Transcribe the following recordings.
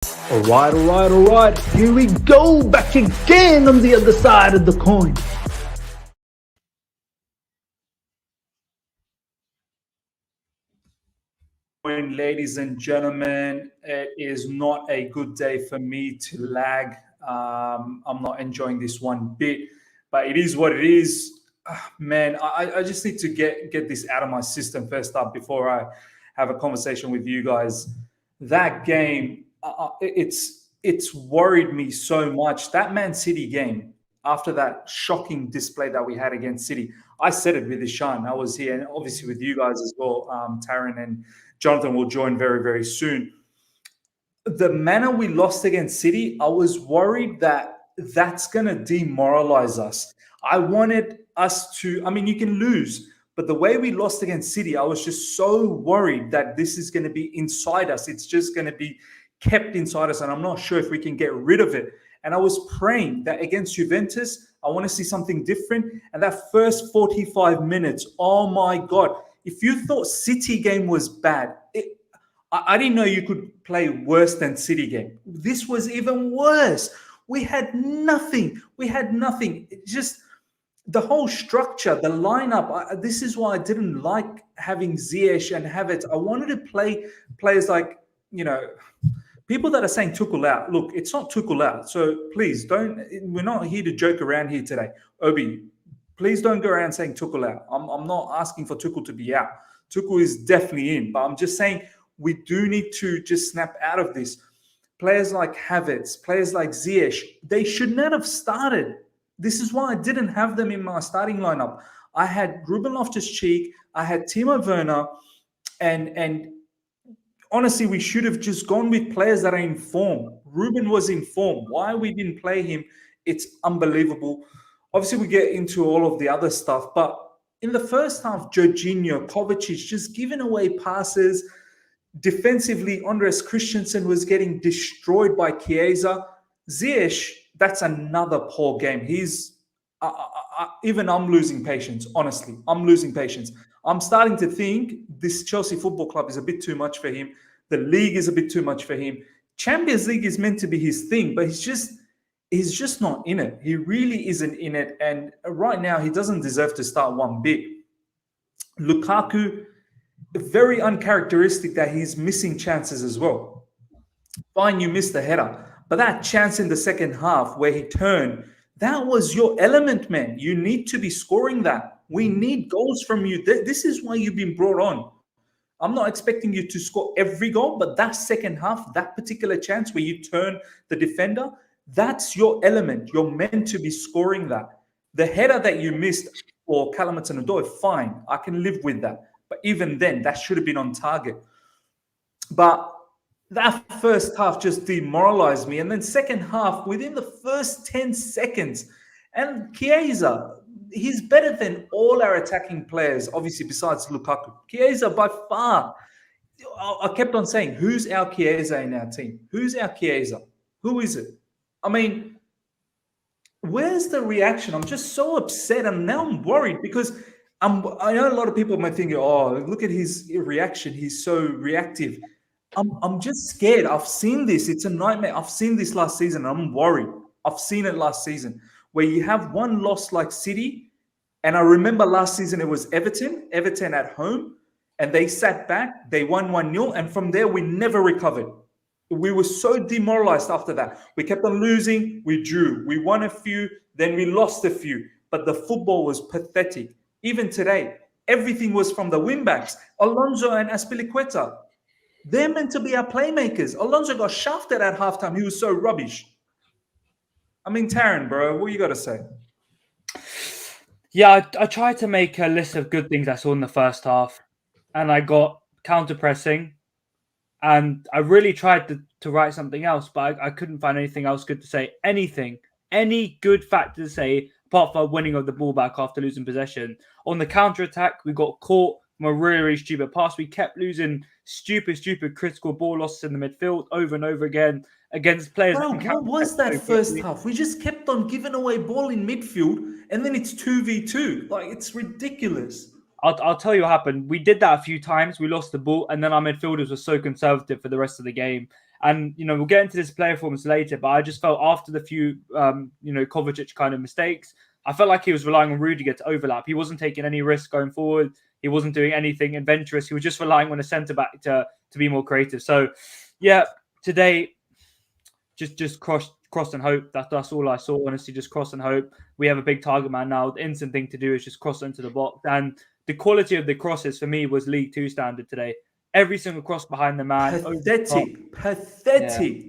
All right. Here we go, back again on the other side of the coin. Ladies and gentlemen, it is not a good day for me to lag. I'm not enjoying this one bit, but it is what it is. Man, I just need to get this out of my system first up before I have a conversation with you guys. That game, it's worried me so much. That Man City game, after that shocking display that we had against City, I said it with Ishan. I was here, and obviously with you guys as well, Taron and Johnathan will join very, very soon. The manner we lost against City, I was worried that that's going to demoralize us. I wanted us to, I mean, you can lose, but the way we lost against City, I was just so worried that this is going to be inside us. It's just going to be kept inside us, and I'm not sure if we can get rid of it. And I was praying that against Juventus, I want to see something different. And that first 45 minutes, oh my God. If you thought City game was bad, I didn't know you could play worse than City game. This was even worse. We had nothing. It just the whole structure, the lineup. This is why I didn't like having Ziyech and Havertz. I wanted to play players like, people that are saying Tuchel out. Look, it's not Tuchel out. So please don't. We're not here to joke around here today. Obi, please don't go around saying Tuchel out. I'm not asking for Tuchel to be out. Tuchel is definitely in. But I'm just saying we do need to just snap out of this. Players like Havertz, players like Ziyech, they should not have started. This is why I didn't have them in my starting lineup. I had Ruben Loftus-Cheek, I had Timo Werner, and honestly, we should have just gone with players that are in form. Ruben was in form. Why we didn't play him, it's unbelievable. Obviously, we get into all of the other stuff, but in the first half, Jorginho, Kovacic just giving away passes. Defensively, Andres Christensen was getting destroyed by Chiesa. Ziyech, that's another poor game. Even I'm losing patience, honestly. I'm losing patience. I'm starting to think this Chelsea Football Club is a bit too much for him. The league is a bit too much for him. Champions League is meant to be his thing, but he's just not in it. He really isn't in it. And right now, he doesn't deserve to start one bit. Lukaku, very uncharacteristic that he's missing chances as well. Fine, you missed the header. But that chance in the second half where he turned, that was your element, man. You need to be scoring that. We need goals from you. This is why you've been brought on. I'm not expecting you to score every goal, but that second half, that particular chance where you turn the defender, that's your element. You're meant to be scoring that. The header that you missed for Kalamatanodoy, fine. I can live with that. But even then, that should have been on target. But that first half just demoralized me. And then second half, within the first 10 seconds, and Chiesa, he's better than all our attacking players, obviously, besides Lukaku. Chiesa, by far. I kept on saying, who's our Chiesa in our team? Who's our Chiesa? Who is it? I mean, where's the reaction? I'm just so upset, and now I'm worried because I know a lot of people might think, oh, look at his reaction. He's so reactive. I'm just scared. I've seen this. It's a nightmare. I've seen this last season. I'm worried. I've seen it last season where you have one loss like City. And I remember last season it was Everton at home, and they sat back. They won 1-0. And from there, we never recovered. We were so demoralized after that. We kept on losing. We drew. We won a few. Then we lost a few. But the football was pathetic. Even today, everything was from the wing-backs. Alonso and Azpilicueta. They're meant to be our playmakers. Alonso got shafted at halftime. He was so rubbish. I mean, Taron, bro, what you got to say? Yeah, I tried to make a list of good things I saw in the first half, and I got counter-pressing, and I really tried to write something else, but I couldn't find anything else good to say. Any good fact to say, apart from winning of the ball back after losing possession. On the counter-attack, we got caught from a really, really stupid pass. We kept losing stupid critical ball losses in the midfield over and over again against players. Bro, what was that first half? We just kept on giving away ball in midfield, and then it's 2v2. Like, it's ridiculous. I'll tell you what happened. We did that a few times. We lost the ball, and then our midfielders were so conservative for the rest of the game. And we'll get into this player performance later, but I just felt after the few Kovacic kind of mistakes, I felt like he was relying on Rudiger to overlap. He wasn't taking any risks going forward. He wasn't doing anything adventurous. He was just relying on a centre back to be more creative. So yeah, today just cross and hope. That's all I saw. Honestly, just cross and hope. We have a big target man now. The instant thing to do is just cross into the box. And the quality of the crosses for me was League Two standard today. Every single cross behind the man. Pathetic. Yeah.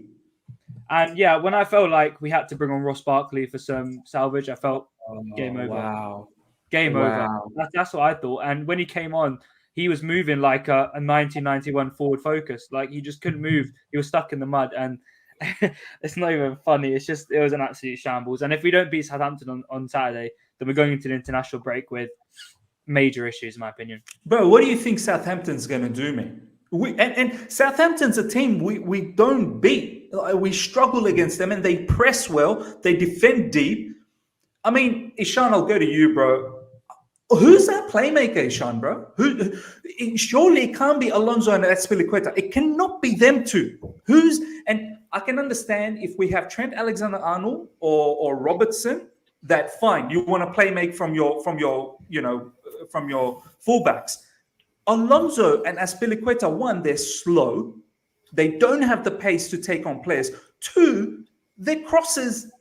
And yeah, when I felt like we had to bring on Ross Barkley for some salvage, I felt game over. Wow. Game over. That's what I thought. And when he came on, he was moving like a 1991 forward focus. Like he just couldn't move. He was stuck in the mud. And it's not even funny. It was an absolute shambles. And if we don't beat Southampton on Saturday, then we're going into the international break with major issues, in my opinion. Bro, what do you think Southampton's going to do, man? And Southampton's a team we don't beat. We struggle against them, and they press well. They defend deep. I mean, Ishan, I'll go to you, bro. Who's that playmaker, Ishan, bro? Surely it can't be Alonso and Azpilicueta. It cannot be them two. And I can understand if we have Trent Alexander-Arnold or Robertson, that fine. You want to play make from your fullbacks. Alonso and Azpilicueta, one, they're slow. They don't have the pace to take on players. Two, their crosses.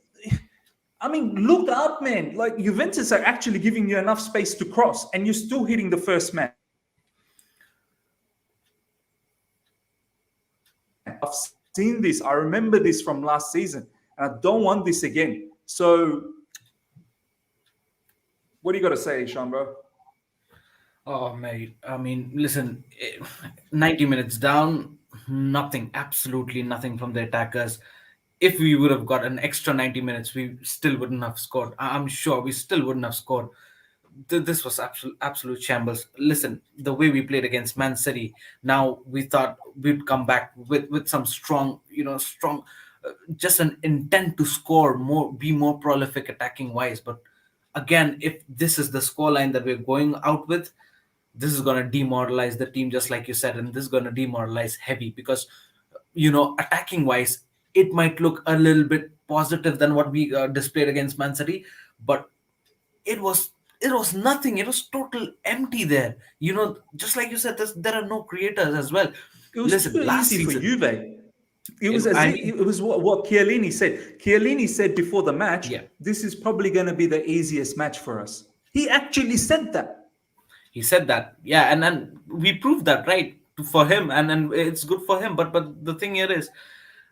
I mean, look up, man. Like Juventus are actually giving you enough space to cross, and you're still hitting the first man. I've seen this. I remember this from last season, and I don't want this again. So, what do you got to say, Ishan, bro? Oh, mate. I mean, listen, 90 minutes down, nothing, absolutely nothing from the attackers. If we would have got an extra 90 minutes, we still wouldn't have scored. I'm sure we still wouldn't have scored. This was absolute shambles. Listen, the way we played against Man City, now we thought we'd come back with some strong, just an intent to score more, be more prolific attacking wise. But again, if this is the scoreline that we're going out with, this is going to demoralize the team, just like you said, and this is going to demoralize heavy because, attacking wise, it might look a little bit positive than what we displayed against Man City, but it was nothing. It was total empty there. Just like you said, there are no creators as well. It was too easy for Juve. It was what Chiellini said. Chiellini said before the match, this is probably going to be the easiest match for us. He actually said that. He said that, yeah, and then we proved that right for him, and it's good for him. But the thing here is,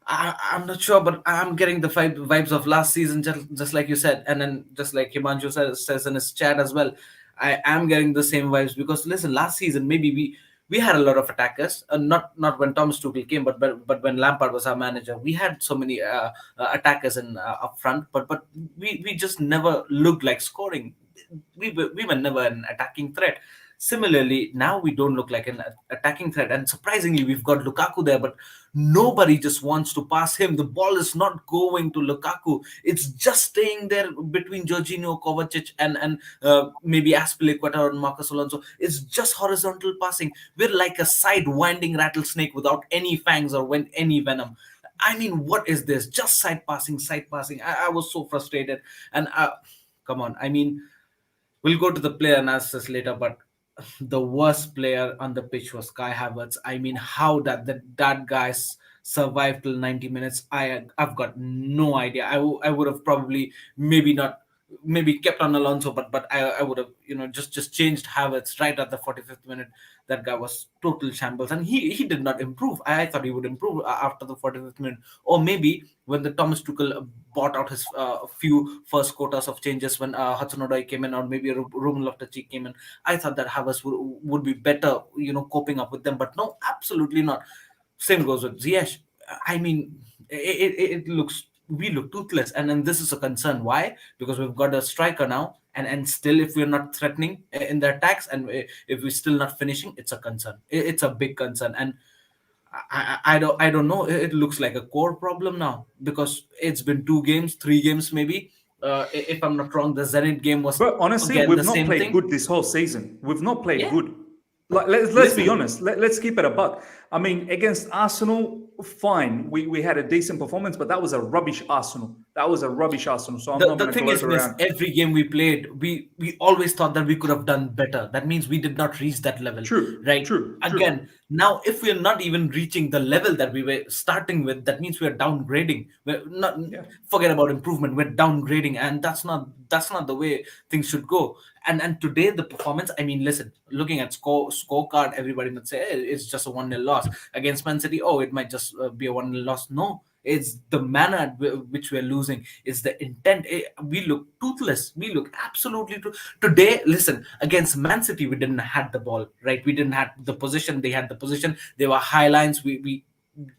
I'm not sure, but I'm getting the vibes of last season, just like you said, and then just like Himanshu says in his chat as well. I am getting the same vibes because listen, last season maybe we had a lot of attackers, not when Thomas Tuchel came, but when Lampard was our manager, we had so many attackers in up front, but we just never looked like scoring. We were never an attacking threat. Similarly, now we don't look like an attacking threat. And surprisingly, we've got Lukaku there, but nobody just wants to pass him. The ball is not going to Lukaku. It's just staying there between Jorginho, Kovacic, and maybe Azpilicueta and Marcos Alonso. It's just horizontal passing. We're like a side-winding rattlesnake without any fangs or any venom. I mean, what is this? Just side passing. I was so frustrated. And come on, I mean, we'll go to the player analysis later, but the worst player on the pitch was Kai Havertz. I mean, how that guy survived till 90 minutes, I've got no idea. I would have probably maybe kept on Alonso, but I would have just changed Havertz right at the 45th minute. That guy was total shambles, and he did not improve. I thought he would improve after the 45th minute, or maybe when the Thomas Tuchel bought out his few first quarters of changes when Hudson-Odoi came in, or maybe Ruben Loftus-Cheek came in. I thought that Havertz would be better, coping up with them, but no, absolutely not. Same goes with Ziyech. I mean, we look toothless, and then this is a concern. Why? Because we've got a striker now, and still, if we're not threatening in the attacks, and if we're still not finishing, it's a concern. It's a big concern, and I don't know. It looks like a core problem now because it's been 3 games maybe. If I'm not wrong, the Zenit game was. But honestly, we've not played good this whole season. We've not played good. Like, let's be honest. Let's keep it a buck. I mean, against Arsenal, fine. We had a decent performance, but that was a rubbish Arsenal. So I'm not The going to thing gloat is, miss, around. every game we played, we always thought that we could have done better. That means we did not reach that level, right? True. Again, now if we are not even reaching the level that we were starting with, that means we are downgrading. We're not forget about improvement. We're downgrading, and that's not the way things should go. And today the performance. I mean, listen, looking at scorecard, everybody might say, hey, it's just a 1-0 loss against Man City. Oh, it might just be a 1-0 loss. No. It's the manner at which we're losing. It's the intent. We look toothless. We look absolutely today. Listen, against Man City, we didn't have the ball, right? We didn't have the position. They had the position. They were high lines. We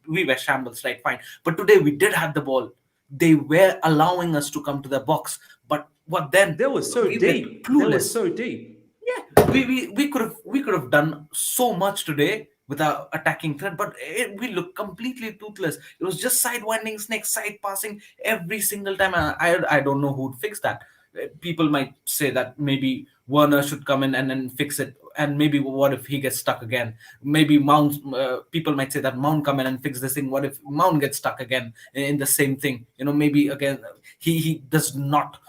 were shambles, right? Fine. But today we did have the ball. They were allowing us to come to the box. But what then? They were so deep. Yeah, we could have done so much today with our attacking threat, but we look completely toothless. It was just sidewinding, snake side passing every single time. And I don't know who'd fix that. People might say that maybe Werner should come in and then fix it. And maybe what if he gets stuck again? Maybe Mount. People might say that Mount come in and fix this thing. What if Mount gets stuck again in the same thing? Maybe again he does not.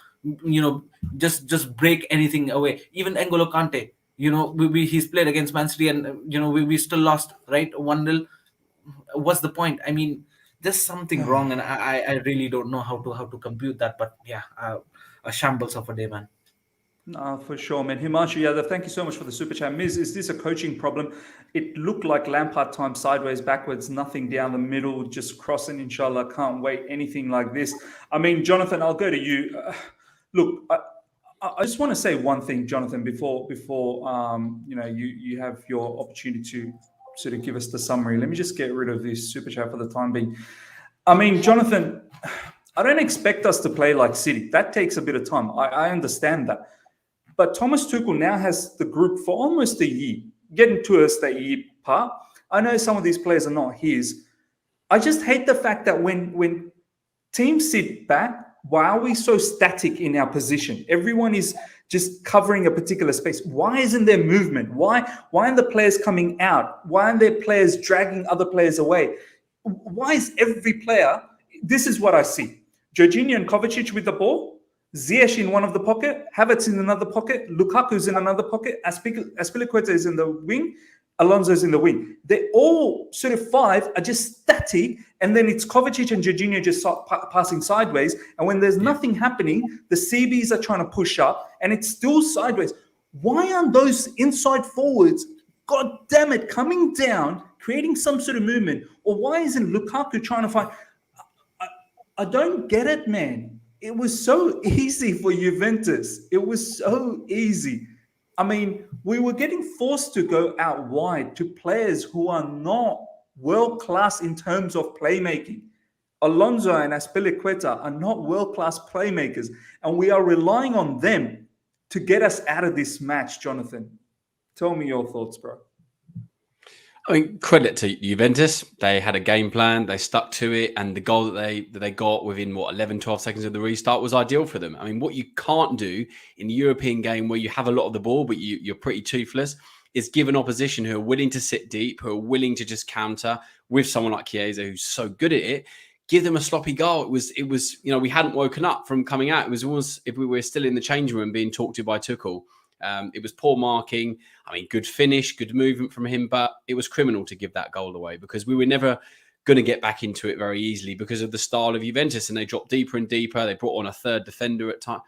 Just break anything away. Even N'Golo Kante. He's played against Man City and we still lost, right? 1-0. What's the point? I mean, there's something wrong, and I really don't know how to compute that. But yeah, a shambles of a day, man. No, for sure, man. Himanshu Yadav, thank you so much for the super chat. Miz, is this a coaching problem? It looked like Lampard time, sideways, backwards, nothing down the middle, just crossing. Inshallah, can't wait anything like this. I mean, Jonathan, I'll go to you. Look, I just want to say one thing, Jonathan, before you have your opportunity to sort of give us the summary. Let me just get rid of this super chat for the time being. I mean, Jonathan, I don't expect us to play like City. That takes a bit of time. I understand that. But Thomas Tuchel now has the group for almost a year, getting to us the year part. I know some of these players are not his. I just hate the fact that when teams sit back, why are we so static in our position? Everyone is just covering a particular space. Why isn't there movement? Why aren't the players coming out? Why aren't there players dragging other players away? Why is every player... This is what I see. Jorginho and Kovacic with the ball, Ziyech in one of the pocket, Havertz in another pocket, Lukaku's in another pocket, Azpilicueta is in the wing, Alonso's in the wing. They all sort of five are just static, and then it's Kovacic and Jorginho just passing sideways. And when there's nothing happening, the CBs are trying to push up, and it's still sideways. Why aren't those inside forwards, God damn it, coming down, creating some sort of movement? Or why isn't Lukaku trying to find... I don't get it, man. It was so easy for Juventus. It was so easy. I mean, we were getting forced to go out wide to players who are not world-class in terms of playmaking. Alonso and Azpilicueta are not world-class playmakers, and we are relying on them to get us out of this match, Jonathan. Tell me your thoughts, bro. I mean, credit to Juventus. They had a game plan. They stuck to it. And the goal that they got within, 11, 12 seconds of the restart was ideal for them. I mean, what you can't do in the European game where you have a lot of the ball, but you're pretty toothless, is give an opposition who are willing to sit deep, who are willing to just counter with someone like Chiesa, who's so good at it, give them a sloppy goal. It was we hadn't woken up from coming out. It was almost if we were still in the changing room being talked to by Tuchel. It was poor marking. I mean, good finish, good movement from him, but it was criminal to give that goal away because we were never going to get back into it very easily because of the style of Juventus, and they dropped deeper and deeper. They brought on a third defender at time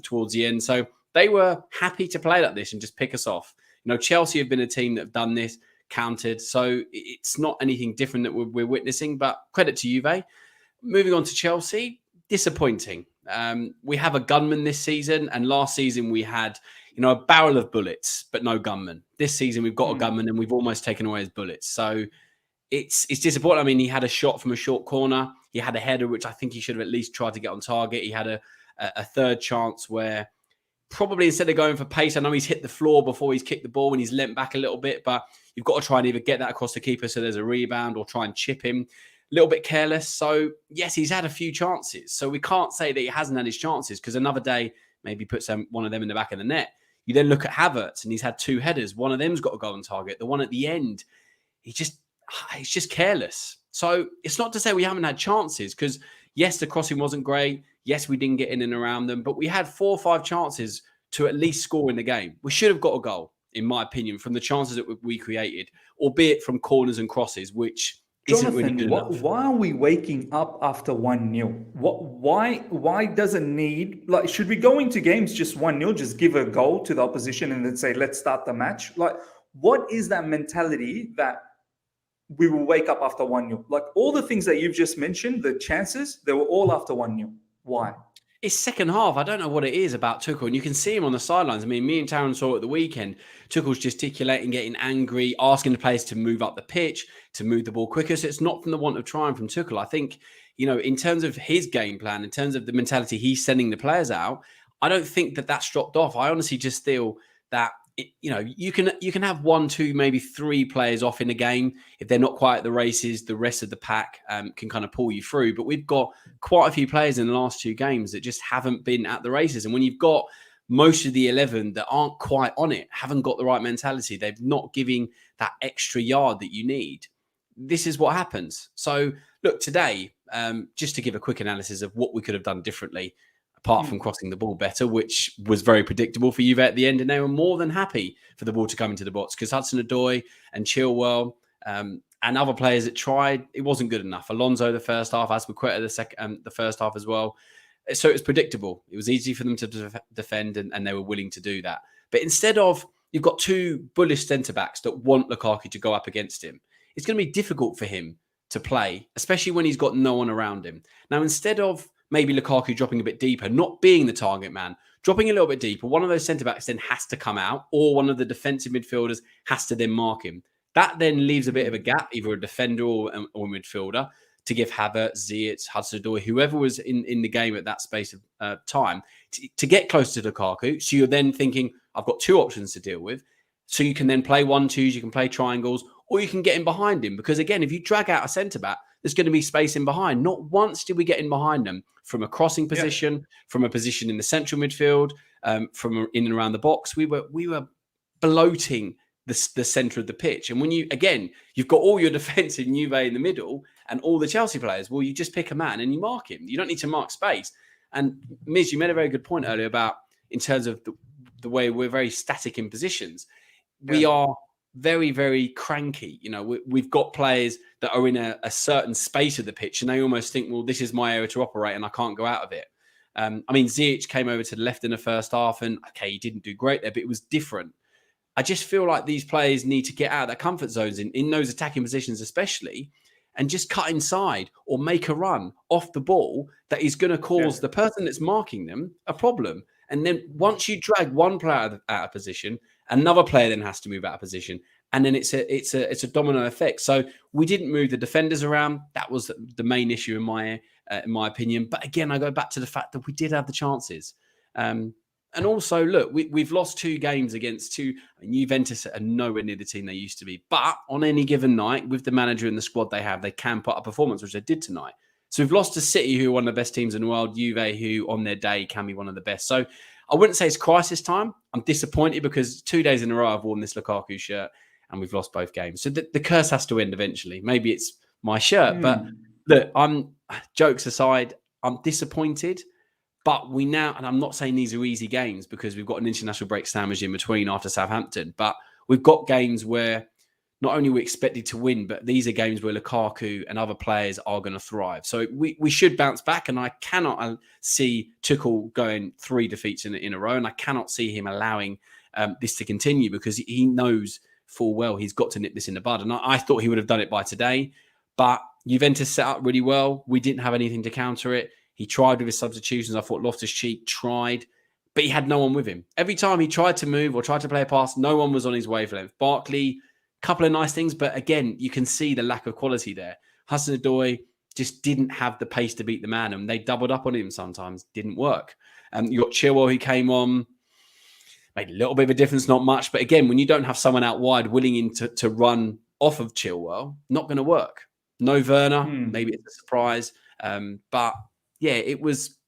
towards the end, so they were happy to play like this and just pick us off. Chelsea have been a team that have done this, countered, so it's not anything different that we're witnessing. But credit to Juve. Moving on to Chelsea, disappointing. We have a gunman this season, and last season we had a barrel of bullets, but no gunman. This season, we've got a gunman and we've almost taken away his bullets. So it's disappointing. I mean, he had a shot from a short corner. He had a header, which I think he should have at least tried to get on target. He had a third chance where probably instead of going for pace, I know he's hit the floor before he's kicked the ball and he's leant back a little bit, but you've got to try and either get that across the keeper so there's a rebound or try and chip him. A little bit careless. So yes, he's had a few chances. So we can't say that he hasn't had his chances because another day maybe puts one of them in the back of the net. You then look at Havertz and he's had two headers. One of them's got to go on target. The one at the end, it's just careless. So it's not to say we haven't had chances, because yes, the crossing wasn't great. Yes, we didn't get in and around them, but we had 4 or 5 chances to at least score in the game. We should have got a goal, in my opinion, from the chances that we created, albeit from corners and crosses, which isn't really good enough. Why are we waking up after 1-0? Why does it need, like, should we go into games just 1-0, just give a goal to the opposition and then say, let's start the match? Like, what is that mentality that we will wake up after 1-0? Like, all the things that you've just mentioned, the chances, they were all after 1-0. Why? It's second half. I don't know what it is about Tuchel. And you can see him on the sidelines. I mean, me and Taron saw at the weekend, Tuchel's gesticulating, getting angry, asking the players to move up the pitch, to move the ball quicker. So it's not from the want of trying from Tuchel. I think, in terms of his game plan, in terms of the mentality he's sending the players out, I don't think that that's dropped off. I honestly just feel that, you can have 1, 2, maybe 3 players off in a game. If they're not quite at the races, the rest of the pack can kind of pull you through. But we've got quite a few players in the last 2 games that just haven't been at the races. And when you've got most of the 11 that aren't quite on it, haven't got the right mentality, they're not giving that extra yard that you need, this is what happens. So look, today, just to give a quick analysis of what we could have done differently, apart from crossing the ball better, which was very predictable for Juve at the end. And they were more than happy for the ball to come into the box, because Hudson-Odoi and Chilwell and other players that tried, it wasn't good enough. Alonso the first half, Azpilicueta the first half as well. So it was predictable. It was easy for them to defend, and they were willing to do that. But instead of, you've got 2 bullish centre-backs that want Lukaku to go up against him, it's going to be difficult for him to play, especially when he's got no one around him. Now, instead of maybe Lukaku dropping a bit deeper, not being the target man, dropping a little bit deeper, one of those centre-backs then has to come out, or one of the defensive midfielders has to then mark him. That then leaves a bit of a gap, either a defender or midfielder, to give Havertz, Ziyech, Hudson-Odoi, whoever was in the game at that space of time, to get close to Lukaku. So you're then thinking, I've got 2 options to deal with. So you can then play 1-2s, you can play triangles, or you can get in behind him. Because again, if you drag out a centre-back, there's going to be space in behind. Not once did we get in behind them from a crossing position, from a position in the central midfield, from in and around the box. We were bloating the centre of the pitch. And when you've got all your defence in Juve in the middle and all the Chelsea players, well, you just pick a man and you mark him. You don't need to mark space. And Miz, you made a very good point earlier about, in terms of the way we're very static in positions. We are very, very cranky. We've got players that are in a certain space of the pitch, and they almost think, well, this is my area to operate and I can't go out of it. Ziyech came over to the left in the first half, and he didn't do great there, but it was different. I just feel like these players need to get out of their comfort zones in those attacking positions, especially, and just cut inside or make a run off the ball that is going to cause the person that's marking them a problem. And then once you drag one player out of position, another player then has to move out of position, and then it's a domino effect. So we didn't move the defenders around. That was the main issue in my opinion. But again, I go back to the fact that we did have the chances. And also, look, we've lost 2 games against 2. Juventus are nowhere near the team they used to be. But on any given night, with the manager and the squad they have, they can put up a performance, which they did tonight. So we've lost to City, who are one of the best teams in the world, Juve, who on their day can be one of the best. So I wouldn't say it's crisis time. I'm disappointed because 2 days in a row I've worn this Lukaku shirt and we've lost both games. So the curse has to end eventually. Maybe it's my shirt, but look, jokes aside, I'm disappointed. But we now, and I'm not saying these are easy games because we've got an international break sandwiched in between after Southampton, but we've got games where not only are we expected to win, but these are games where Lukaku and other players are going to thrive. So we should bounce back, and I cannot see Tuchel going 3 defeats in a row, and I cannot see him allowing this to continue because he knows full well he's got to nip this in the bud. And I thought he would have done it by today, but Juventus set up really well. We didn't have anything to counter it. He tried with his substitutions. I thought Loftus-Cheek tried, but he had no one with him. Every time he tried to move or tried to play a pass, no one was on his wavelength. Barkley, couple of nice things, but again, you can see the lack of quality there. Hudson-Odoi just didn't have the pace to beat the man, and they doubled up on him sometimes. Didn't work. You got Chilwell who came on, made a little bit of a difference, not much. But again, when you don't have someone out wide willing to run off of Chilwell, not going to work. No Werner, maybe it's a surprise. But yeah, it was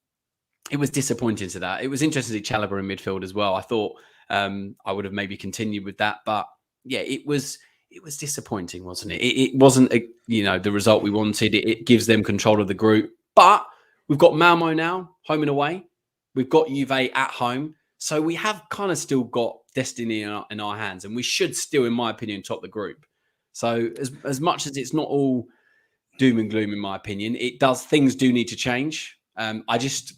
disappointing to that. It was interesting to see Chalobah in midfield as well. I thought I would have maybe continued with that, but yeah, it's it was disappointing, wasn't it? It wasn't, the result we wanted. It gives them control of the group. But we've got Malmo now, home and away. We've got Juve at home. So we have kind of still got destiny in our hands. And we should still, in my opinion, top the group. So as much as it's not all doom and gloom, in my opinion, things do need to change. I just,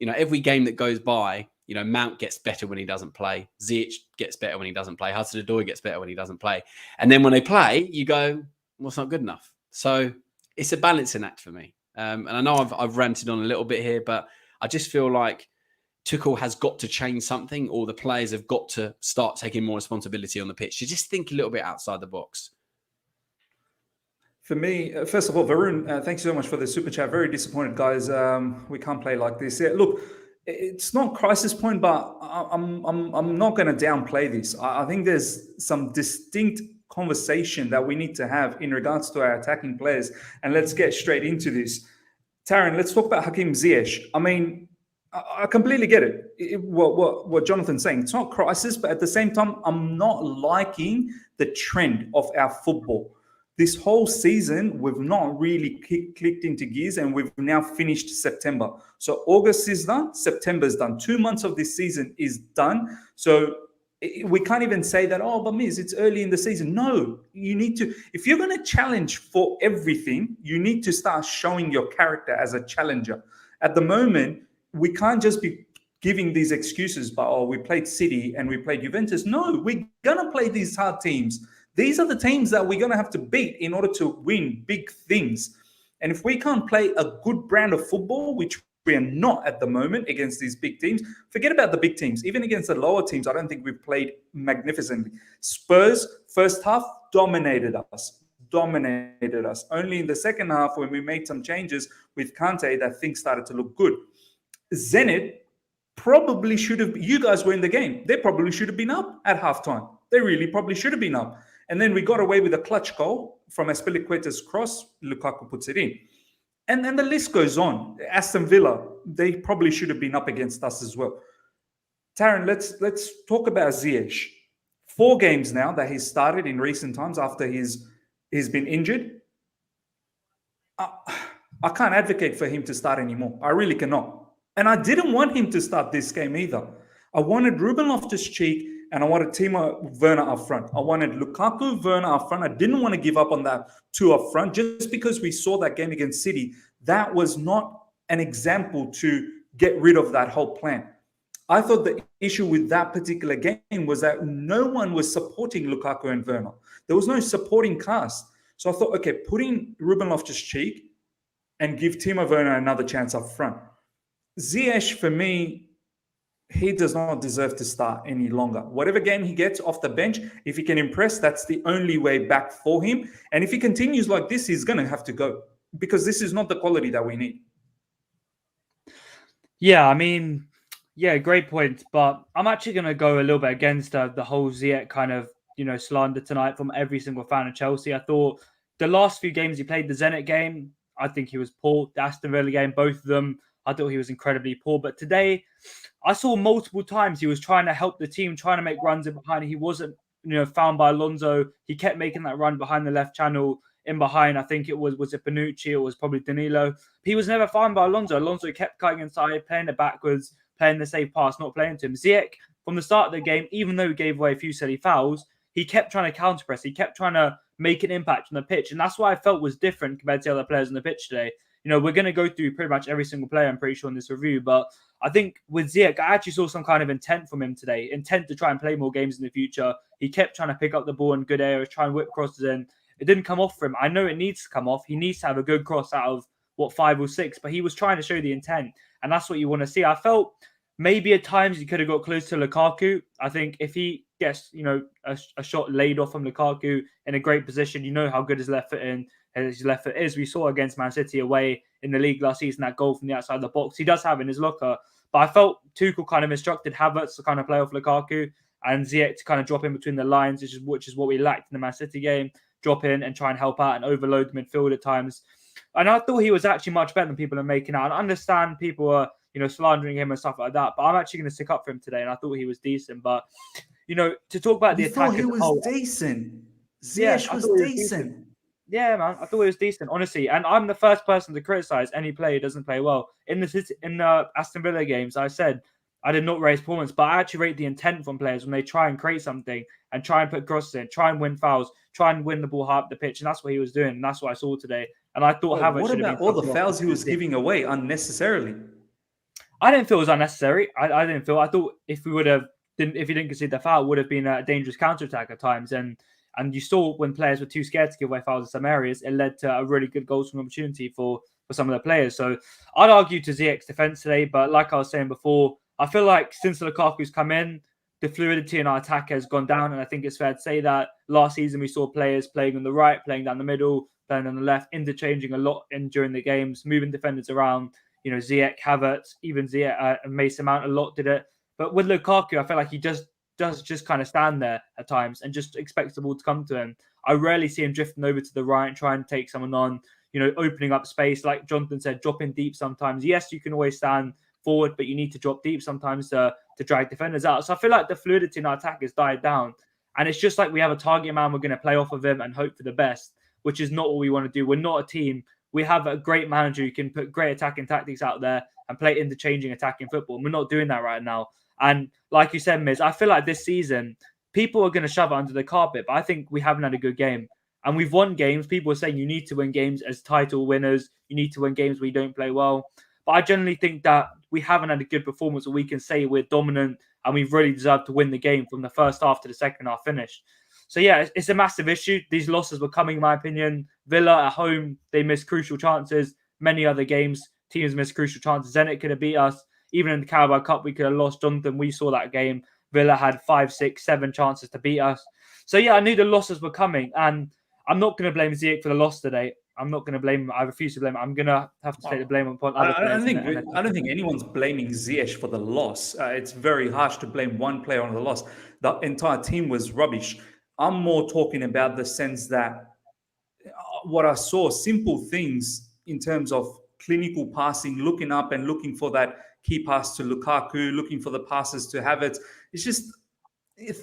every game that goes by, Mount gets better when he doesn't play. Ziyech gets better when he doesn't play. Hudson-Odoi gets better when he doesn't play. And then when they play, you go, well, it's not good enough. So it's a balancing act for me. And I know I've ranted on a little bit here, but I just feel like Tuchel has got to change something, or the players have got to start taking more responsibility on the pitch to just think a little bit outside the box. For me, first of all, Varun, thanks so much for the super chat. Very disappointed, guys. We can't play like this. Yeah, look, it's not crisis point, but I'm not going to downplay this. I think there's some distinct conversation that we need to have in regards to our attacking players. And let's get straight into this. Taron, let's talk about Hakim Ziyech. I mean, I completely get it. What Jonathan's saying. It's not crisis, but at the same time, I'm not liking the trend of our football. This whole season, we've not really clicked into gears, and we've now finished September. So August is done, September is done. 2 months of this season is done. So we can't even say that, but Miz, it's early in the season. No, you need to, if you're going to challenge for everything, you need to start showing your character as a challenger. At the moment, we can't just be giving these excuses, but, we played City and we played Juventus. No, we're going to play these hard teams. These are the teams that we're going to have to beat in order to win big things. And if we can't play a good brand of football, which we are not at the moment against these big teams, forget about the big teams. Even against the lower teams, I don't think we've played magnificently. Spurs, first half, dominated us. Only in the second half, when we made some changes with Kante, that things started to look good. Zenit probably should have, you guys were in the game. They probably should have been up at halftime. They really probably should have been up. And then we got away with a clutch goal from Azpilicueta's cross. Lukaku puts it in. And then the list goes on. Aston Villa, they probably should have been up against us as well. Taron, let's talk about Ziyech. 4 games now that he's started in recent times after he's been injured. I can't advocate for him to start anymore. I really cannot. And I didn't want him to start this game either. I wanted Ruben Loftus-Cheek and I wanted Timo Werner up front. I wanted Lukaku, Werner up front. I didn't want to give up on that 2 up front just because we saw that game against City. That was not an example to get rid of that whole plan. I thought the issue with that particular game was that no one was supporting Lukaku and Werner. There was no supporting cast. So I thought, okay, put in Ruben Loftus-Cheek and give Timo Werner another chance up front. Ziyech, for me, he does not deserve to start any longer. Whatever game he gets off the bench, if he can impress, that's the only way back for him. And if he continues like this, he's going to have to go because this is not the quality that we need. Yeah, I mean, great point. But I'm actually going to go a little bit against the whole Ziyech kind of, slander tonight from every single fan of Chelsea. I thought the last few games he played, the Zenit game, I think he was poor. The Aston Villa game, both of them, I thought he was incredibly poor. But today, I saw multiple times he was trying to help the team, trying to make runs in behind. He wasn't, found by Alonso. He kept making that run behind the left channel, in behind. I think it was it Bonucci? It was probably Danilo. He was never found by Alonso. Alonso kept cutting inside, playing it backwards, playing the safe pass, not playing to him. Ziyech, from the start of the game, even though he gave away a few silly fouls, he kept trying to counter press. He kept trying to make an impact on the pitch. And that's what I felt was different compared to other players on the pitch today. We're going to go through pretty much every single player, I'm pretty sure, in this review. But I think with Ziyech, I actually saw some kind of intent from him today, intent to try and play more games in the future. He kept trying to pick up the ball in good areas, try and whip crosses in. It didn't come off for him. I know it needs to come off. He needs to have a good cross out of, 5 or 6. But he was trying to show the intent. And that's what you want to see. I felt maybe at times he could have got close to Lukaku. I think if he gets, a shot laid off from Lukaku in a great position, how good his left foot is. We saw against Man City away in the league last season, that goal from the outside of the box. He does have in his locker. But I felt Tuchel kind of instructed Havertz to kind of play off Lukaku and Ziyech to kind of drop in between the lines, which is what we lacked in the Man City game. Drop in and try and help out and overload the midfield at times. And I thought he was actually much better than people are making out. I understand people are, slandering him and stuff like that. But I'm actually going to stick up for him today. And I thought he was decent. But, to talk about the attack. He was decent. Ziyech I was thought he was decent. Yeah, man, I thought it was decent, honestly. And I'm the first person to criticize any player who doesn't play well. In the Aston Villa games, I said I did not rate performance, but I actually rate the intent from players when they try and create something and try and put crosses in, try and win fouls, try and win the ball high up the pitch, and that's what he was doing. And that's what I saw today. And I thought But Havertz what should have about been all the subbed off fouls he because was giving away unnecessarily? I didn't feel it was unnecessary. I didn't feel. I thought if we would have, if he didn't concede the foul, it would have been a dangerous counter attack at times. And you saw when players were too scared to give away fouls in some areas, it led to a really good goal scoring opportunity for some of the players. So I'd argue to Ziyech's defense today, but like I was saying before, I feel like since Lukaku's come in, the fluidity in our attack has gone down, and I think it's fair to say that last season we saw players playing on the right, playing down the middle, playing on the left, interchanging a lot during the games, moving defenders around. You know, Ziyech, Havertz, even Ziyech and Mason Mount a lot did it. But with Lukaku, I feel like he does just kind of stand there at times and just expects the ball to come to him. I rarely see him drifting over to the right and trying to take someone on, you know, opening up space. Like Jonathan said, dropping deep sometimes. Yes, you can always stand forward, but you need to drop deep sometimes to drag defenders out. So I feel like the fluidity in our attack has died down. And it's just like we have a target man, we're going to play off of him and hope for the best, which is not what we want to do. We're not a team. We have a great manager who can put great attacking tactics out there and play interchanging attacking football. And we're not doing that right now. And like you said, Miz, I feel like this season, people are going to shove it under the carpet, but I think we haven't had a good game. And we've won games. People are saying you need to win games as title winners. You need to win games where you don't play well. But I generally think that we haven't had a good performance where we can say we're dominant and we've really deserved to win the game from the first half to the second half finish. So, yeah, it's a massive issue. These losses were coming, in my opinion. Villa at home, they missed crucial chances. Many other games, teams missed crucial chances. Zenit could have beat us. Even in the Carabao Cup, we could have lost. Jonathan, we saw that game. Villa had 5, 6, 7 chances to beat us. So, yeah, I knew the losses were coming. And I'm not going to blame Ziyech for the loss today. I'm not going to blame him. I refuse to blame him. I'm going to have to take the blame upon other players. I don't think anyone's blaming Ziyech for the loss. It's very harsh to blame one player on the loss. The entire team was rubbish. I'm more talking about the sense that what I saw, simple things in terms of clinical passing, looking up and looking for that key pass to Lukaku, looking for the passes to Havertz. It's just,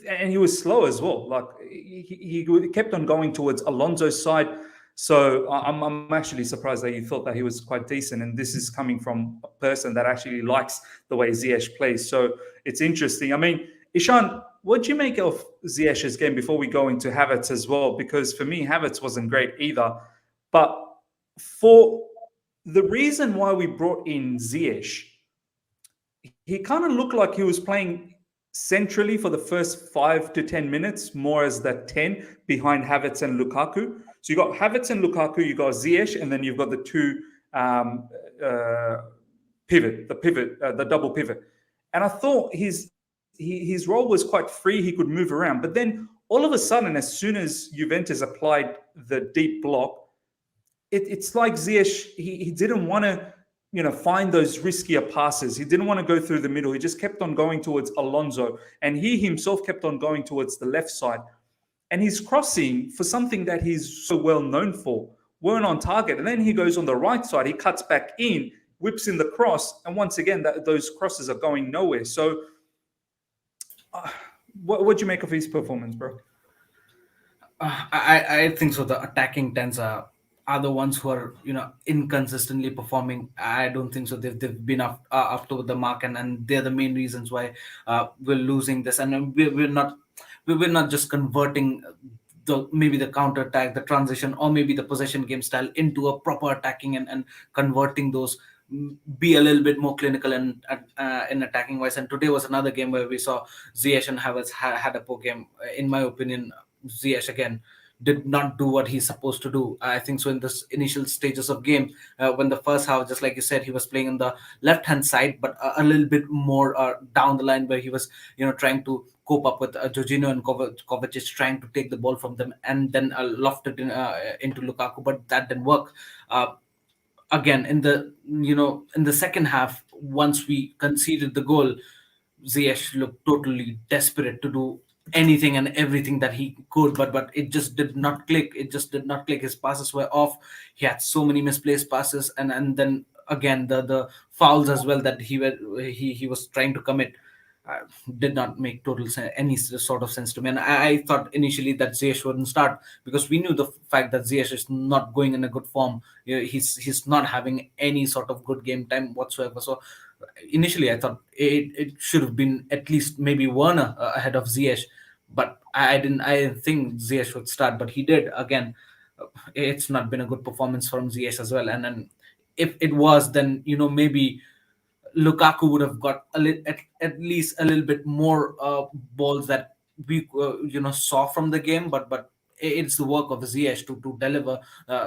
and he was slow as well. Like he kept on going towards Alonso's side. So I'm actually surprised that you thought that he was quite decent. And this is coming from a person that actually likes the way Ziyech plays. So it's interesting. I mean, Ishan, what do you make of Ziyech's game before we go into Havertz as well? Because for me, Havertz wasn't great either. But for the reason why we brought in Ziyech, he kind of looked like he was playing centrally for the first 5 to 10 minutes, more as the 10 behind Havertz and Lukaku. So you got Havertz and Lukaku, you got Ziyech, and then you've got the two the double pivot. And I thought his role was quite free. He could move around. But then all of a sudden, as soon as Juventus applied the deep block, it's like Ziyech, he didn't want to, find those riskier passes. He didn't want to go through the middle. He just kept on going towards Alonso. And he himself kept on going towards the left side. And his crossing, for something that he's so well known for, weren't on target. And then he goes on the right side. He cuts back in, whips in the cross. And once again, those crosses are going nowhere. So what do you make of his performance, bro? I think so. The attacking tens are the ones who are inconsistently performing. I don't think so. They've been up to the mark, and they're the main reasons why we're losing this. And we're not just converting maybe the counter attack, the transition, or maybe the possession game style into a proper attacking and converting those. Be a little bit more clinical and in attacking wise. And today was another game where we saw Ziyech and Havertz had a poor game. In my opinion, Ziyech again did not do what he's supposed to do. I think so. In this initial stages of game, when the first half, just like you said, he was playing on the left hand side, but a little bit more down the line, where he was trying to cope up with Jorginho and Kovacic, trying to take the ball from them and then lofted into Lukaku, but that didn't work. Again, in the second half, once we conceded the goal, Ziyech looked totally desperate to do anything and everything that he could, but it just did not click. His passes were off. He had so many misplaced passes, and then again the fouls as well that he was trying to commit. uh, did not make any sort of sense to me. And I thought initially that Ziyech wouldn't start, because we knew the fact that Ziyech is not going in a good form. He's not having any sort of good game time whatsoever. So initially I thought it should have been at least maybe Werner ahead of Ziyech, but I didn't think Ziyech would start, but he did again. It's not been a good performance from Ziyech as well, and then if it was, then maybe Lukaku would have got at least a little bit more balls that we saw from the game, but it's the work of Ziyech to deliver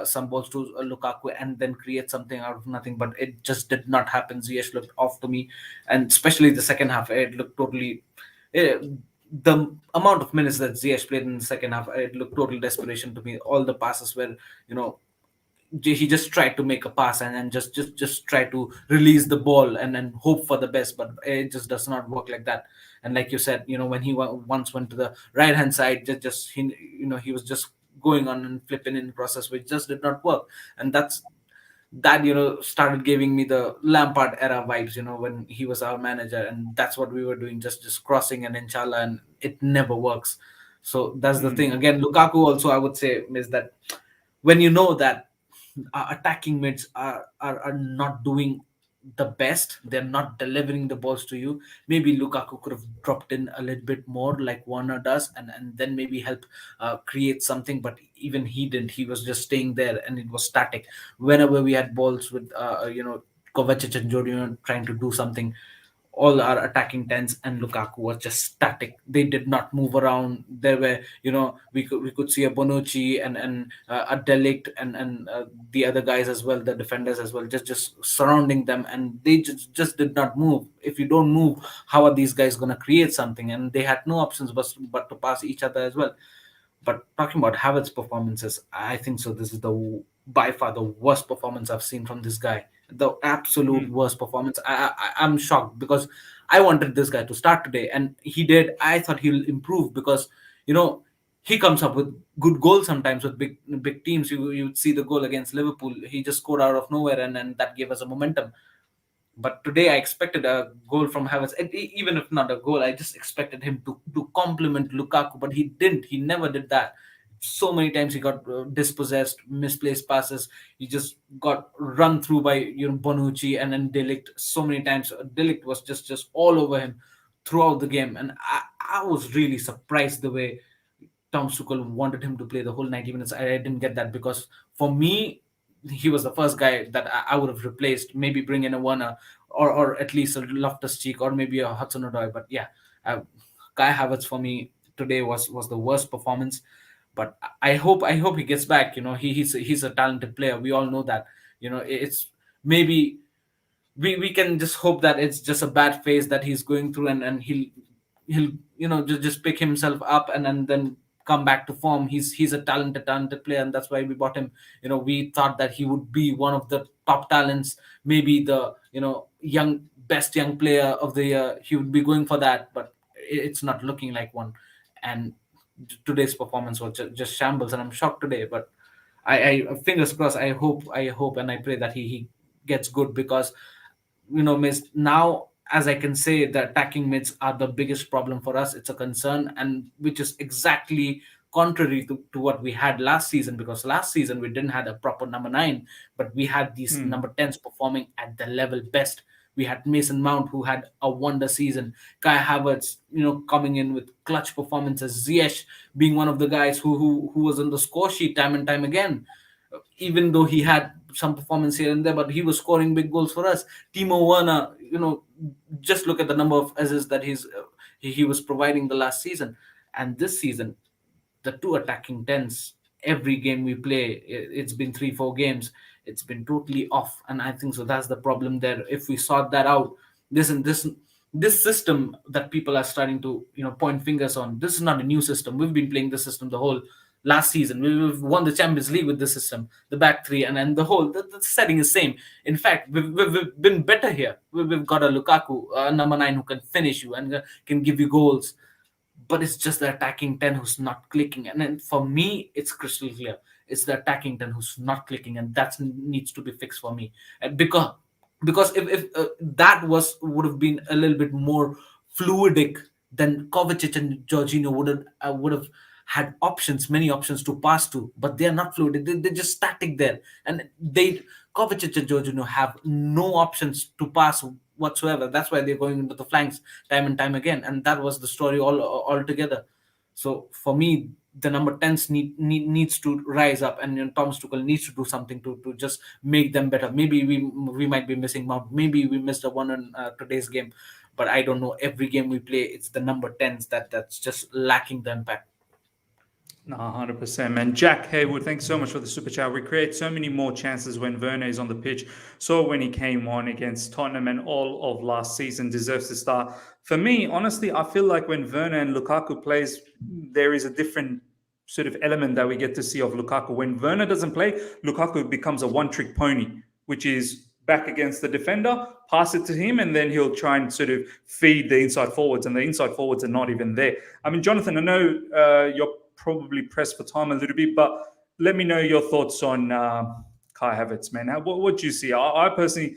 some balls to Lukaku and then create something out of nothing. But it just did not happen. Ziyech looked off to me, and especially the second half, it looked totally. eh, the amount of minutes that Ziyech played in the second half, it looked total desperation to me. All the passes were, he just tried to make a pass and just try to release the ball and hope for the best, but it just does not work like that. And like you said, when he once went to the right hand side, just he was just going on and flipping in process, which just did not work. And that started giving me the Lampard era vibes, when he was our manager, and that's what we were doing, just crossing and inshallah, and it never works. So that's the thing. Again, Lukaku also, I would say, is that when you know that attacking mids are not doing the best, they're not delivering the balls to you, maybe Lukaku could have dropped in a little bit more like Warner does, and then maybe help create something. But even he didn't. He was just staying there, and it was static. Whenever we had balls with Kovacic and Jorginho trying to do something, all our attacking tens and Lukaku was just static. They did not move around. There were, we could see a Bonucci and a Delict and the other guys as well, the defenders as well, just surrounding them, and they just did not move. If you don't move, how are these guys gonna create something? And they had no options but to pass each other as well. But talking about Havertz's performances, I think so. This is by far the worst performance I've seen from this guy. The absolute worst performance. I'm shocked, because I wanted this guy to start today, and he did. I thought he'll improve, because he comes up with good goals sometimes with big teams. You would see the goal against Liverpool. He just scored out of nowhere, and that gave us a momentum. But today I expected a goal from Havertz. Even if not a goal, I just expected him to compliment Lukaku, but he didn't. He never did that. So many times he got dispossessed, misplaced passes. He just got run through by Bonucci and then Delict so many times. Delict was just all over him throughout the game, and I was really surprised the way Tom Tuchel wanted him to play the whole 90 minutes. I didn't get that, because for me, he was the first guy that I would have replaced. Maybe bring in a Werner, or at least a Loftus Cheek, or maybe a Hudson-Odoi. But yeah, Kai Havertz for me today was the worst performance. But I hope he gets back. He's a talented player. We all know that. It's maybe we can just hope that it's just a bad phase that he's going through, and he'll just pick himself up and then come back to form. He's a talented player, and that's why we bought him. We thought that he would be one of the top talents, maybe the best young player of the year. He would be going for that, but it's not looking like one. And today's performance was just shambles, and I'm shocked today. But I fingers crossed. I hope and I pray that he gets good, because miss now, as I can say, the attacking mids are the biggest problem for us. It's a concern, and which is exactly contrary to what we had last season, because last season we didn't have a proper number 9, but we had these number 10s performing at the level best. We had Mason Mount, who had a wonder season. Kai Havertz, coming in with clutch performances. Ziyech being one of the guys who was on the score sheet time and time again, even though he had some performance here and there, but he was scoring big goals for us. Timo Werner, just look at the number of assists that he was providing the last season. And this season, the two attacking tens, every game we play, it's been 3-4 games, it's been totally off. And I think so that's the problem there. If we sort that out, this system that people are starting to point fingers on, this is not a new system. We've been playing this system the whole last season. We've won the Champions League with the system, the back three, and the whole the setting is same. In fact, we've been better here. We've got a Lukaku, number 9, who can finish you and can give you goals. But it's just the attacking 10 who's not clicking. And then for me, it's crystal clear. It's the attacking 10 who's not clicking, and that needs to be fixed for me. And because if that would have been a little bit more fluidic, then Kovacic and Jorginho would have had options, many options to pass to, but they are not fluid. They're just static there, and Kovacic and Jorginho have no options to pass whatsoever. That's why they're going into the flanks time and time again, and that was the story all together. So for me, the number 10s needs to rise up, and Thomas Tuchel needs to do something to just make them better. Maybe we might be missing Mount. Maybe we missed a one in today's game, but I don't know. Every game we play, it's the number 10s that's just lacking the impact. No, 100%, man. Jack Haywood, thanks so much for the super chat. We create so many more chances when Werner is on the pitch. So when he came on against Tottenham and all of last season, deserves to start. For me, honestly, I feel like when Werner and Lukaku plays, there is a different sort of element that we get to see of Lukaku. When Werner doesn't play, Lukaku becomes a one-trick pony, which is back against the defender, pass it to him, and then he'll try and sort of feed the inside forwards, and the inside forwards are not even there. I mean, Jonathan, I know you're probably pressed for time a little bit, but let me know your thoughts on Kai Havertz, man. What do you see? I personally,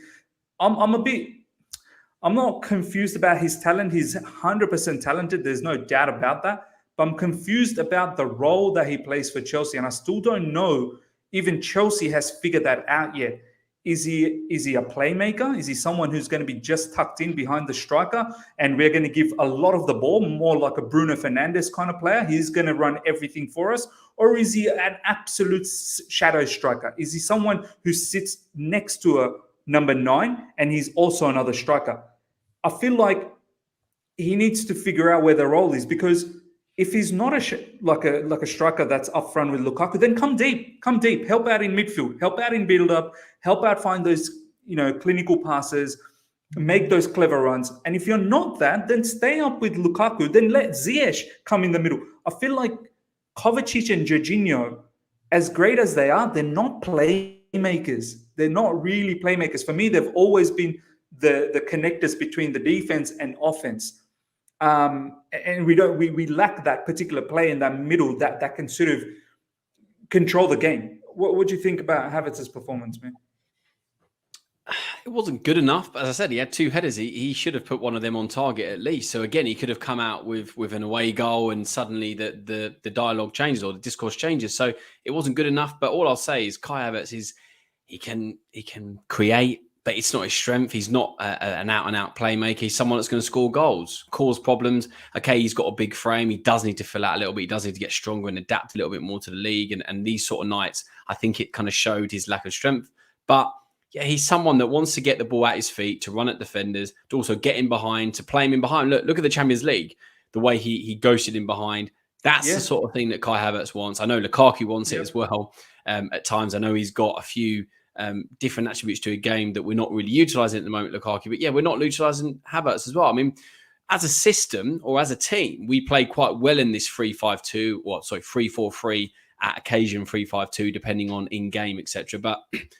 I'm not confused about his talent. He's 100% talented. There's no doubt about that. But I'm confused about the role that he plays for Chelsea, and I still don't know even Chelsea has figured that out yet. Is he a playmaker? Is he someone who's going to be just tucked in behind the striker and we're going to give a lot of the ball, more like a Bruno Fernandes kind of player? He's going to run everything for us. Or is he an absolute shadow striker? Is he someone who sits next to a number 9 and he's also another striker? I feel like he needs to figure out where the role is, because if he's not like a striker that's up front with Lukaku, then come deep, help out in midfield, help out in build-up, help out find those clinical passes, make those clever runs. And if you're not that, then stay up with Lukaku, then let Ziyech come in the middle. I feel like Kovacic and Jorginho, as great as they are, they're not playmakers. They're not really playmakers. For me, they've always been the connectors between the defense and offense. And we lack that particular play in that middle that can sort of control the game. What do you think about Havertz's performance, man? It wasn't good enough, but as I said, he had 2 headers. He should have put one of them on target at least. So again, he could have come out with an away goal, and suddenly the dialogue changes or the discourse changes. So it wasn't good enough. But all I'll say is Kai Havertz he can create, but it's not his strength. He's not an out-and-out playmaker. He's someone that's going to score goals, cause problems. Okay, he's got a big frame. He does need to fill out a little bit. He does need to get stronger and adapt a little bit more to the league. And these sort of nights, I think it kind of showed his lack of strength. But yeah, he's someone that wants to get the ball at his feet, to run at defenders, to also get in behind, to play him in behind. Look at the Champions League, the way he ghosted in behind. That's the sort of thing that Kai Havertz wants. I know Lukaku wants it as well. At times, I know he's got a few different attributes to a game that we're not really utilising at the moment, Lukaku. But yeah, we're not utilising Havertz as well. I mean, as a system or as a team, we play quite well in this 3-5-2, 3-4-3, at occasion 3-5-2, depending on in-game, etc. But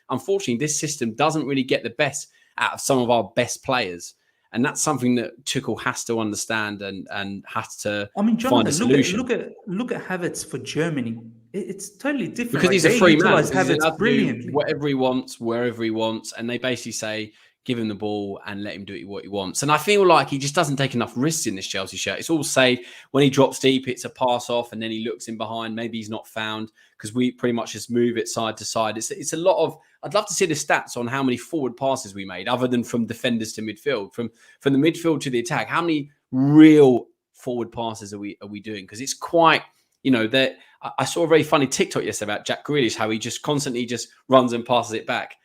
unfortunately, this system doesn't really get the best out of some of our best players. And that's something that Tuchel has to understand and has to find a solution. Look at Havertz for Germany. It's totally different. Because he's a free man. Havertz brilliantly. Whatever he wants, wherever he wants. And they basically say, give him the ball and let him do what he wants. And I feel like he just doesn't take enough risks in this Chelsea shirt. It's all safe. When he drops deep, it's a pass off and then he looks in behind. Maybe he's not found because we pretty much just move it side to side. It's a lot of... I'd love to see the stats on how many forward passes we made, other than from defenders to midfield, from the midfield to the attack. How many real forward passes are we doing? Because it's quite, that I saw a very funny TikTok yesterday about Jack Grealish, how he just constantly just runs and passes it back.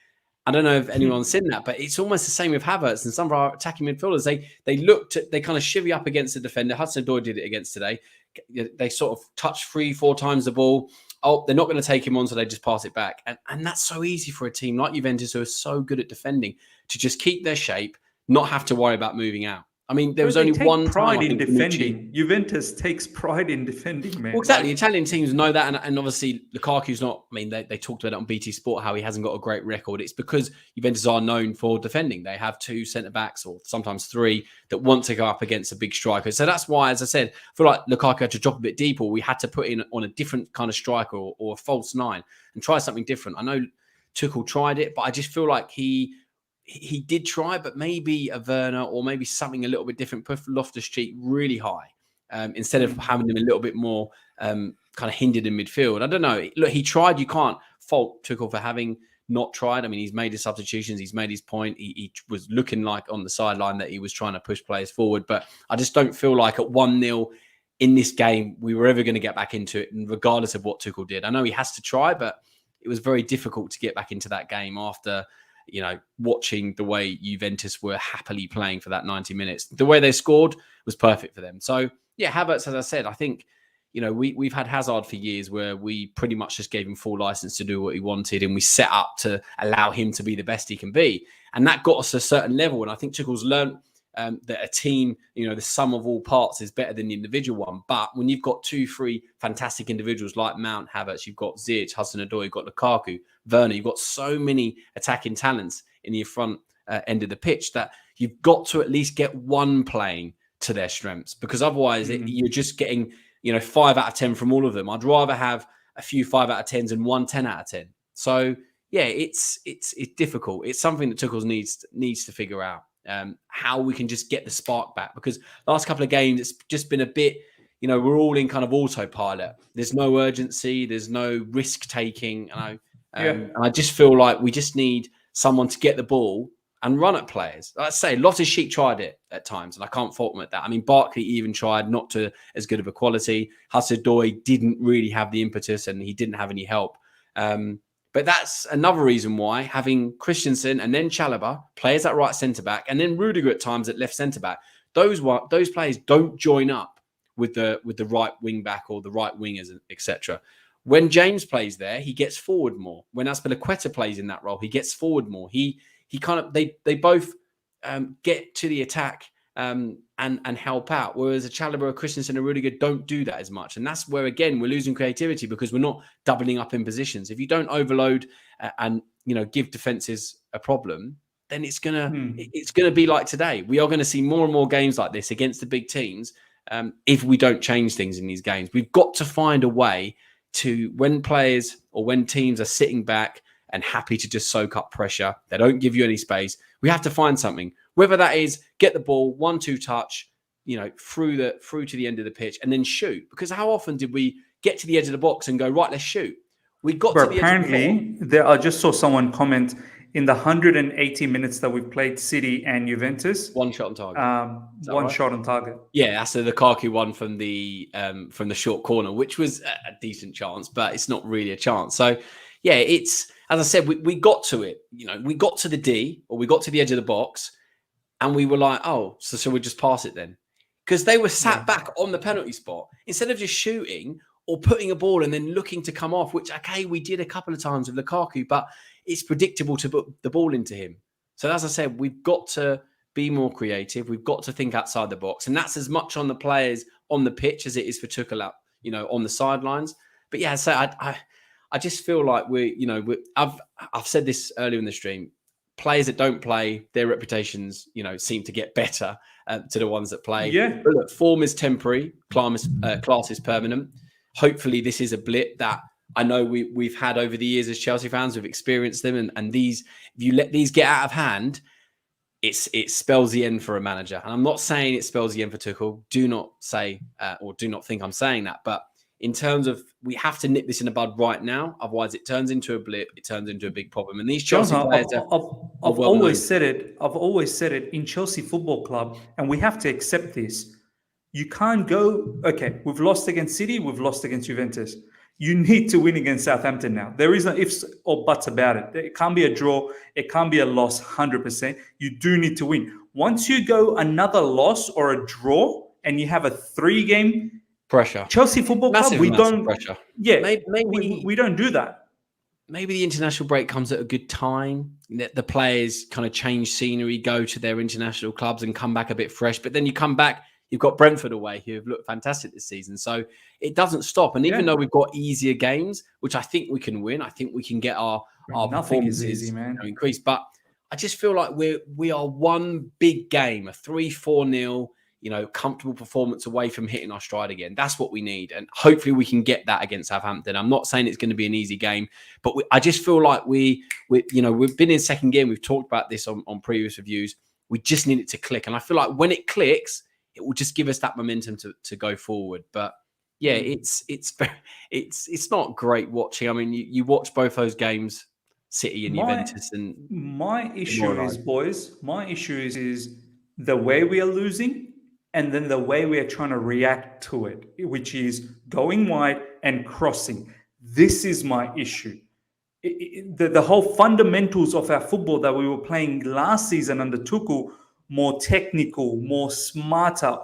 I don't know if anyone's seen that, but it's almost the same with Havertz and some of our attacking midfielders. They kind of shivvy up against the defender. Hudson-Odoi did it against today. They sort of touch 3-4 times the ball. Oh, they're not going to take him on, so they just pass it back. And that's so easy for a team like Juventus, who are so good at defending, to just keep their shape, not have to worry about moving out. I mean, there was only one pride time in defending. Juventus takes pride in defending, man. Well, exactly. Italian teams know that, and obviously Lukaku's not. I mean, they talked about it on BT Sport how he hasn't got a great record. It's because Juventus are known for defending. They have 2 centre backs or sometimes 3 that want to go up against a big striker. So that's why, as I said, I feel like Lukaku had to drop a bit deeper. We had to put in on a different kind of striker or a false 9 and try something different. I know Tuchel tried it, but I just feel like he he did try, but maybe a Werner or maybe something a little bit different, put Loftus-Cheek really high instead of having him a little bit more kind of hindered in midfield. I don't know. Look, he tried. You can't fault Tuchel for having not tried. I mean, he's made his substitutions. He's made his point. He was looking like on the sideline that he was trying to push players forward. But I just don't feel like at 1-0 in this game, we were ever going to get back into it, and regardless of what Tuchel did. I know he has to try, but it was very difficult to get back into that game after, watching the way Juventus were happily playing for that 90 minutes. The way they scored was perfect for them. So, yeah, Havertz, as I said, I think, we've had Hazard for years where we pretty much just gave him full license to do what he wanted, and we set up to allow him to be the best he can be. And that got us a certain level. And I think Tuchel's learned that a team, the sum of all parts is better than the individual one. But when you've got 2-3 fantastic individuals like Mount, Havertz, you've got Ziyech, Hudson-Odoi, you've got Lukaku, Werner, you've got so many attacking talents in your front end of the pitch that you've got to at least get one playing to their strengths, because otherwise you're just getting 5 out of 10 from all of them. I'd rather have a few 5 out of 10s and 1 10 out of 10. So yeah, it's difficult. It's something that Tuchel needs to figure out. How we can just get the spark back, because last couple of games it's just been a bit, we're all in kind of autopilot. There's no urgency, there's no risk taking, and I just feel like we just need someone to get the ball and run at players. Let's say Loftus-Cheek tried it at times, and I can't fault him at that. I mean, Barkley even tried, not to as good of a quality. Hudson-Odoi didn't really have the impetus, and he didn't have any help. But that's another reason why having Christensen and then Chalobah, players at right centre-back, and then Rudiger at times at left centre-back, those players don't join up with the right wing-back or the right wingers, etc. When James plays there, he gets forward more. When Azpilicueta plays in that role, he gets forward more. They both get to the attack and help out, whereas a Chalobah, a Christensen, and Rudiger don't do that as much. And that's where, again, we're losing creativity, because we're not doubling up in positions. If you don't overload and give defenses a problem, then it's gonna be like today. We are going to see more and more games like this against the big teams if we don't change things in these games. We've got to find a way to, when players or when teams are sitting back and happy to just soak up pressure, they don't give you any space, we have to find something. Whether that is get the ball, 1-2 touch, through to the end of the pitch and then shoot. Because how often did we get to the edge of the box and go, right, let's shoot? We got to the apparently, I just saw someone comment, in the 180 minutes that we've played City and Juventus, one shot on target. Shot on target. Yeah, that's the Lukaku one from the short corner, which was a decent chance, but it's not really a chance. So yeah, it's, as I said, we got to it. We got to the D, or we got to the edge of the box, and we were like, oh, so we just pass it then? Because they were sat back on the penalty spot instead of just shooting or putting a ball and then looking to come off, which, okay, we did a couple of times with Lukaku, but it's predictable to put the ball into him. So as I said, we've got to be more creative. We've got to think outside the box. And that's as much on the players on the pitch as it is for Tuchel, on the sidelines. But yeah, so I just feel like I've said this earlier in the stream, players that don't play, their reputations, seem to get better to the ones that play. Yeah. But look, form is temporary, class is permanent. Hopefully this is a blip that I know we've had over the years as Chelsea fans. We've experienced them, and these, if you let these get out of hand, it spells the end for a manager. And I'm not saying it spells the end for Tuchel. Do not say or do not think I'm saying that. But in terms of, we have to nip this in the bud right now. Otherwise, it turns into a blip. It turns into a big problem. And these Chelsea players, I've always said it. I've always said it in Chelsea Football Club, and we have to accept this. You can't go, okay, we've lost against City, we've lost against Juventus. You need to win against Southampton now. There is no ifs or buts about it. It can't be a draw. It can't be a loss 100%. You do need to win. Once you go another loss or a draw and you have a 3-game pressure, Chelsea Football Club, we don't. Pressure. Yeah, maybe we don't do that. Maybe the international break comes at a good time. The players kind of change scenery, go to their international clubs and come back a bit fresh. But then you come back, you've got Brentford away, who have looked fantastic this season. So it doesn't stop. And even though we've got easier games, which I think we can win, I think we can get our performances easy, man. increased. But I just feel like we are one big game, a 3-4-0, comfortable performance away from hitting our stride again. That's what we need. And hopefully we can get that against Southampton. I'm not saying it's going to be an easy game, but I just feel like we've been in second gear. We've talked about this on previous reviews. We just need it to click. And I feel like when it clicks, it will just give us that momentum to go forward. But yeah, it's not great watching. I mean, you watch both those games, City and Juventus. And my issue is the way we are losing, and then the way we are trying to react to it, which is going wide and crossing. This is my issue. The whole fundamentals of our football that we were playing last season under Tuchel, more technical, more smarter,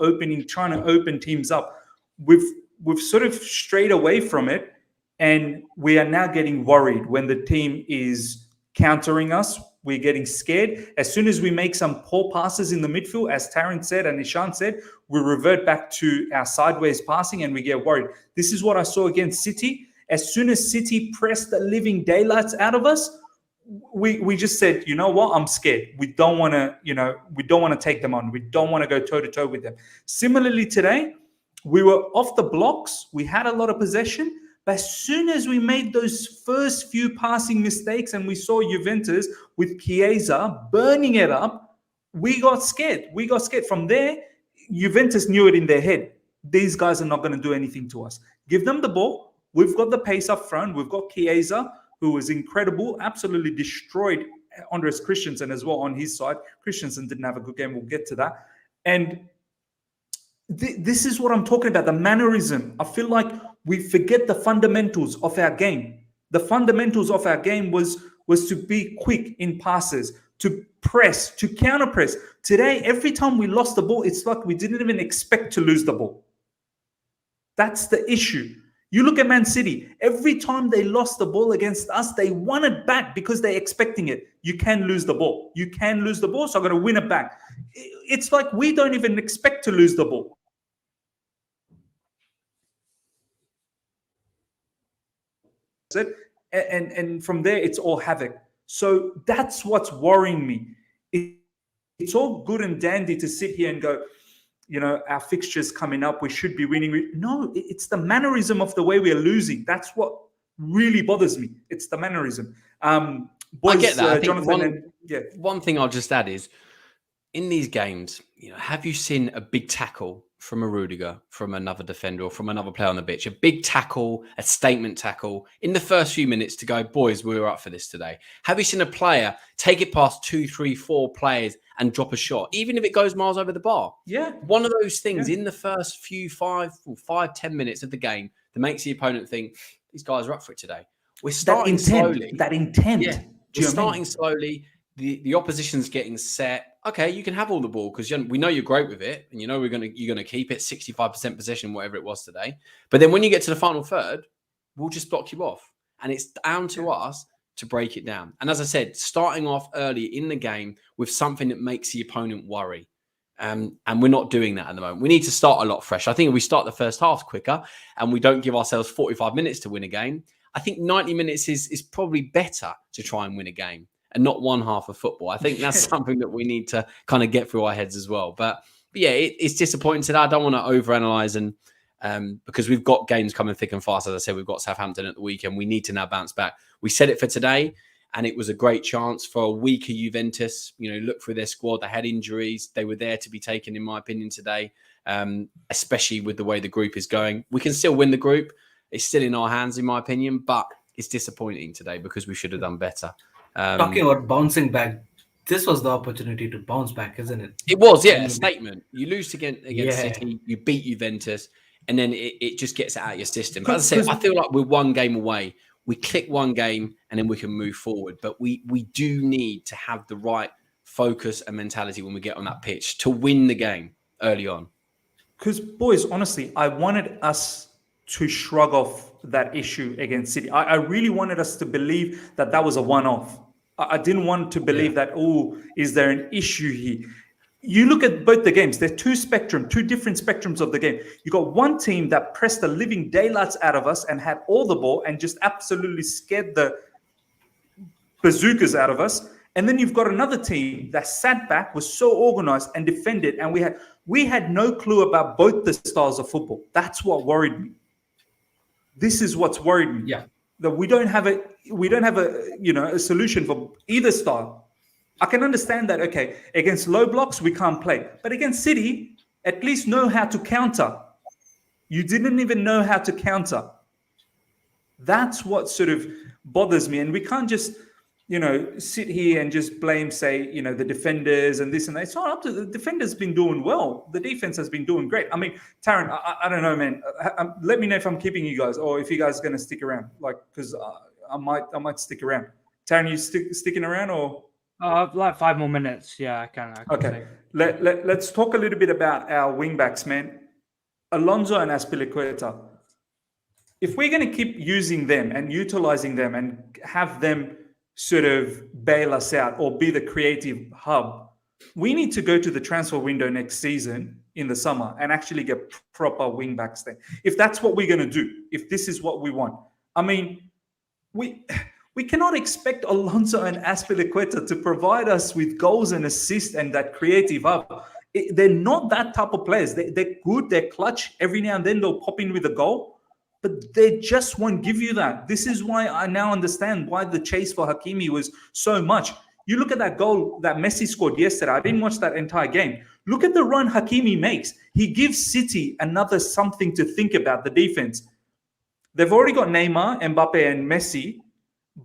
trying to open teams up. We've sort of strayed away from it, and we are now getting worried when the team is countering us. We're getting scared. As soon as we make some poor passes in the midfield, as Taron said and Ishan said, we revert back to our sideways passing and we get worried. This is what I saw against City. As soon as City pressed the living daylights out of us, we just said, you know what? I'm scared. We don't want to take them on. We don't want to go toe to toe with them. Similarly today, we were off the blocks. We had a lot of possession. But as soon as we made those first few passing mistakes and we saw Juventus with Chiesa burning it up, we got scared. From there, Juventus knew it in their head. These guys are not going to do anything to us. Give them the ball. We've got the pace up front. We've got Chiesa, who was incredible, absolutely destroyed Andres Christensen as well on his side. Christensen didn't have a good game. We'll get to that. And this is what I'm talking about, the mannerism. I feel like we forget the fundamentals of our game. The fundamentals of our game was to be quick in passes, to press, to counter press. Today, every time we lost the ball, it's like we didn't even expect to lose the ball. That's the issue. You look at Man City, every time they lost the ball against us, they won it back because they're expecting it. You can lose the ball. You can lose the ball, so I've got to win it back. It's like we don't even expect to lose the ball. And from there, it's all havoc. So that's what's worrying me. It's all good and dandy to sit here and go, our fixtures coming up, we should be winning. No, it's the mannerism of the way we are losing. That's what really bothers me. It's the mannerism. Boys, I get that. I think Johnathan, one thing I'll just add is, in these games, have you seen a big tackle from a Rudiger, from another defender, or from another player on the pitch? A big tackle, a statement tackle in the first few minutes to go, boys, we were up for this today. Have you seen a player take it past 2, 3, 4 players and drop a shot, even if it goes miles over the bar? Yeah. One of those things in the first few 5, 10 minutes of the game that makes the opponent think, these guys are up for it today. We're starting slowly. That intent. Yeah. We're starting slowly. The opposition's getting set. Okay, you can have all the ball because we know you're great with it, and you're gonna keep it 65% possession, whatever it was today. But then when you get to the final third, we'll just block you off, and it's down to us to break it down. And as I said, starting off early in the game with something that makes the opponent worry, and we're not doing that at the moment. We need to start a lot fresh. I think if we start the first half quicker and we don't give ourselves 45 minutes to win a game, I think 90 minutes is probably better to try and win a game, and not one half of football. I think that's something that we need to kind of get through our heads as well. But yeah, it's disappointing today. I don't want to overanalyze, and because we've got games coming thick and fast. As I said, we've got Southampton at the weekend. We need to now bounce back. We said it for today, and it was a great chance for a weaker Juventus. Look through their squad. They had injuries. They were there to be taken, in my opinion, today, especially with the way the group is going. We can still win the group. It's still in our hands, in my opinion, but it's disappointing today because we should have done better. Talking about bouncing back, this was the opportunity to bounce back, isn't it? It was, yeah, a statement. You lose against City, you beat Juventus, and then it just gets it out of your system. But as I said, I feel like we're one game away. We click one game, and then we can move forward. But we do need to have the right focus and mentality when we get on that pitch to win the game early on. Because, boys, honestly, I wanted us to shrug off that issue against City. I really wanted us to believe that was a one-off. I didn't want to believe that, is there an issue here? You look at both the games, they're two different spectrums of the game. You got one team that pressed the living daylights out of us and had all the ball and just absolutely scared the bazookas out of us. And then you've got another team that sat back, was so organized and defended, and we had no clue about both the styles of football. That's what worried me. This is what's worried me. Yeah. That we don't have a solution for either style. I can understand that, okay, against low blocks we can't play, but against City, at least know how to counter. You didn't even know how to counter. That's what sort of bothers me, and we can't just sit here and just blame, say, the defenders and this and that. It's not up to the defenders. Been doing well. The defense has been doing great. I mean, Taron, I don't know, man. Let me know if I'm keeping you guys, or if you guys are going to stick around. Like, because I might stick around. Taron, you sticking around, or? Like 5 more minutes. Yeah, I can Okay. Let's talk a little bit about our wingbacks, man. Alonso and Azpilicueta. If we're going to keep using them and utilizing them and have them sort of bail us out or be the creative hub, we need to go to the transfer window next season in the summer and actually get proper wing backs there. If that's what we're going to do, if this is what we want. I mean, we cannot expect Alonso and Azpilicueta to provide us with goals and assists and that creative hub. They're not that type of players. They're good, they're clutch. Every now and then they'll pop in with a goal, but they just won't give you that. This is why I now understand why the chase for Hakimi was so much. You look at that goal that Messi scored yesterday. I didn't watch that entire game. Look at the run Hakimi makes. He gives City another something to think about, the defense. They've already got Neymar, Mbappe, and Messi.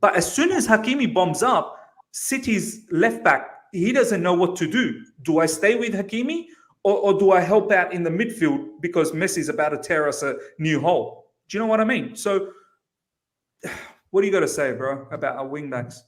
But as soon as Hakimi bombs up, City's left back, he doesn't know what to do. Do I stay with Hakimi or do I help out in the midfield because Messi's about to tear us a new hole? Do you know what I mean? So what do you got to say, bro, about our wingbacks?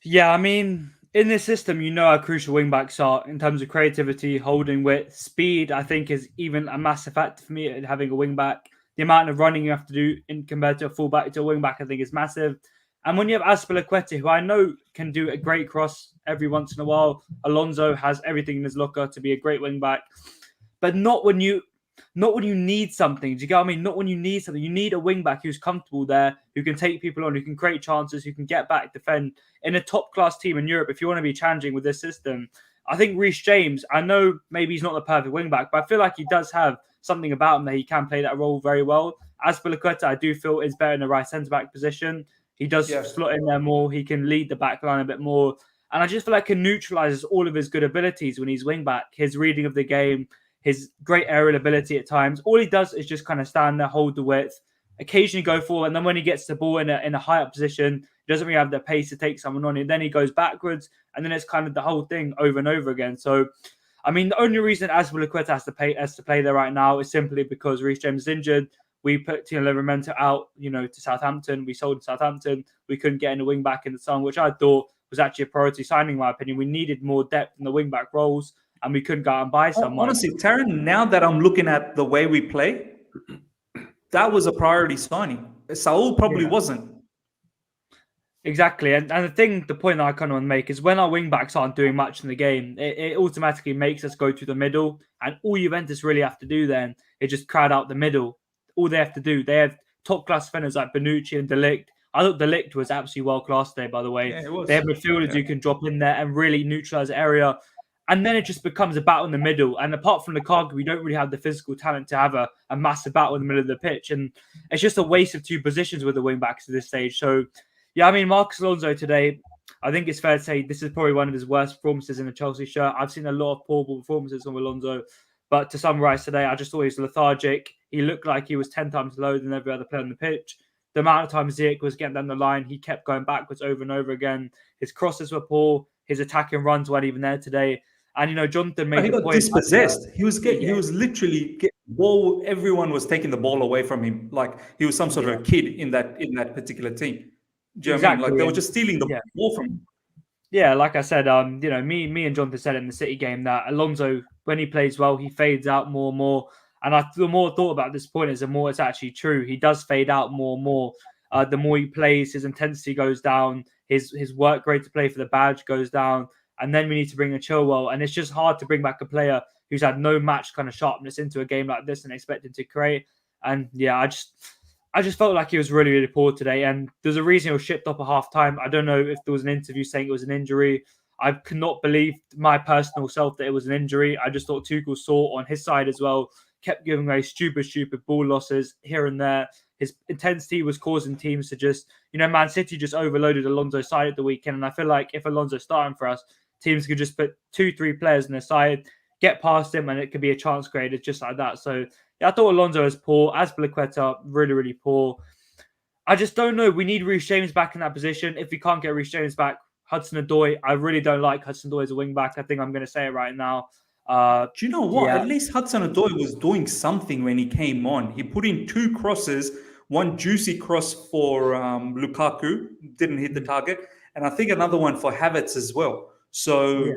Yeah, I mean, in this system, how crucial wingbacks are in terms of creativity, holding width, speed. I think is even a massive factor for me in having a wingback. The amount of running you have to do compared to a fullback to a wingback, I think, is massive. And when you have Azpilicueta, who I know can do a great cross every once in a while, Alonso has everything in his locker to be a great wingback, but not when you need something. Do you get what I mean? Not when you need something. You need a wingback who's comfortable there, who can take people on, who can create chances, who can get back, defend. In a top-class team in Europe, if you want to be challenging with this system, I think Reece James, I know maybe he's not the perfect wingback, but I feel like he does have something about him that he can play that role very well. Azpilicueta, I do feel, is better in the right centre-back position. He does slot in there more. He can lead the back line a bit more. And I just feel like he neutralises all of his good abilities when he's wing-back. His reading of the game, his great aerial ability at times. All he does is just kind of stand there, hold the width, occasionally go forward, and then when he gets the ball in a high-up position, he doesn't really have the pace to take someone on, and then he goes backwards, and then it's kind of the whole thing over and over again. So, I mean, the only reason Azpilicueta has to play there right now is simply because Reece James is injured. We put Tino Livramento out, to Southampton. We sold to Southampton. We couldn't get in the wing-back in the summer, which I thought was actually a priority signing, in my opinion. We needed more depth in the wing-back roles, and we couldn't go out and buy someone. Honestly, Taron, now that I'm looking at the way we play, that was a priority signing. Saul probably wasn't. Exactly. And the point that I kind of want to make is when our wing-backs aren't doing much in the game, it automatically makes us go to the middle. And all Juventus really have to do then is just crowd out the middle. All they have to do. They have top-class defenders like Bonucci and De Ligt. I thought De Ligt was absolutely world-class today, by the way. Yeah, it was. They have midfielders who can drop in there and really neutralise the area. And then it just becomes a battle in the middle. And apart from Lukaku, we don't really have the physical talent to have a massive battle in the middle of the pitch. And it's just a waste of two positions with the wing-backs at this stage. So, yeah, I mean, Marcos Alonso today, I think it's fair to say this is probably one of his worst performances in a Chelsea shirt. I've seen a lot of poor performances from Alonso. But to summarise today, I just thought he was lethargic. He looked like he was 10 times lower than every other player on the pitch. The amount of times Ziyech was getting down the line, he kept going backwards over and over again. His crosses were poor. His attacking runs weren't even there today. And, Johnathan made he the got point. Dispossessed. He was literally getting the ball. Everyone was taking the ball away from him. Like he was some sort of a kid in that particular team. Do you know what I mean? Like they were just stealing the ball from him. Yeah, like I said, me and Jonathan said in the City game that Alonso, when he plays well, he fades out more and more. And the more I thought about this point, the more it's actually true. He does fade out more and more. The more he plays, his intensity goes down. His work rate to play for the badge goes down. And then we need to bring in Chilwell. And it's just hard to bring back a player who's had no match kind of sharpness into a game like this and expect him to create. And yeah, I I just felt like he was really, really poor today. And there's a reason he was shipped off at half time. I don't know if there was an interview saying it was an injury. I could not believe my personal self that it was an injury. I just thought Tuchel saw on his side as well, kept giving away stupid ball losses here and there. His intensity was causing teams to just, Man City just overloaded Alonso's side at the weekend. And I feel like if Alonso's starting for us, teams could just put 2-3 players in their side, get past him, and it could be a chance created just like that. So I thought Alonso was poor. Azpilicueta, really, really poor. I just don't know. We need Reece James back in that position. If we can't get Reece James back, Hudson-Odoi, I really don't like Hudson-Odoi as a wing back. I think I'm going to say it right now. Do you know what? Yeah. At least Hudson-Odoi was doing something when he came on. He put in 2 crosses, one juicy cross for Lukaku, didn't hit the target, and I think another one for Havertz as well. So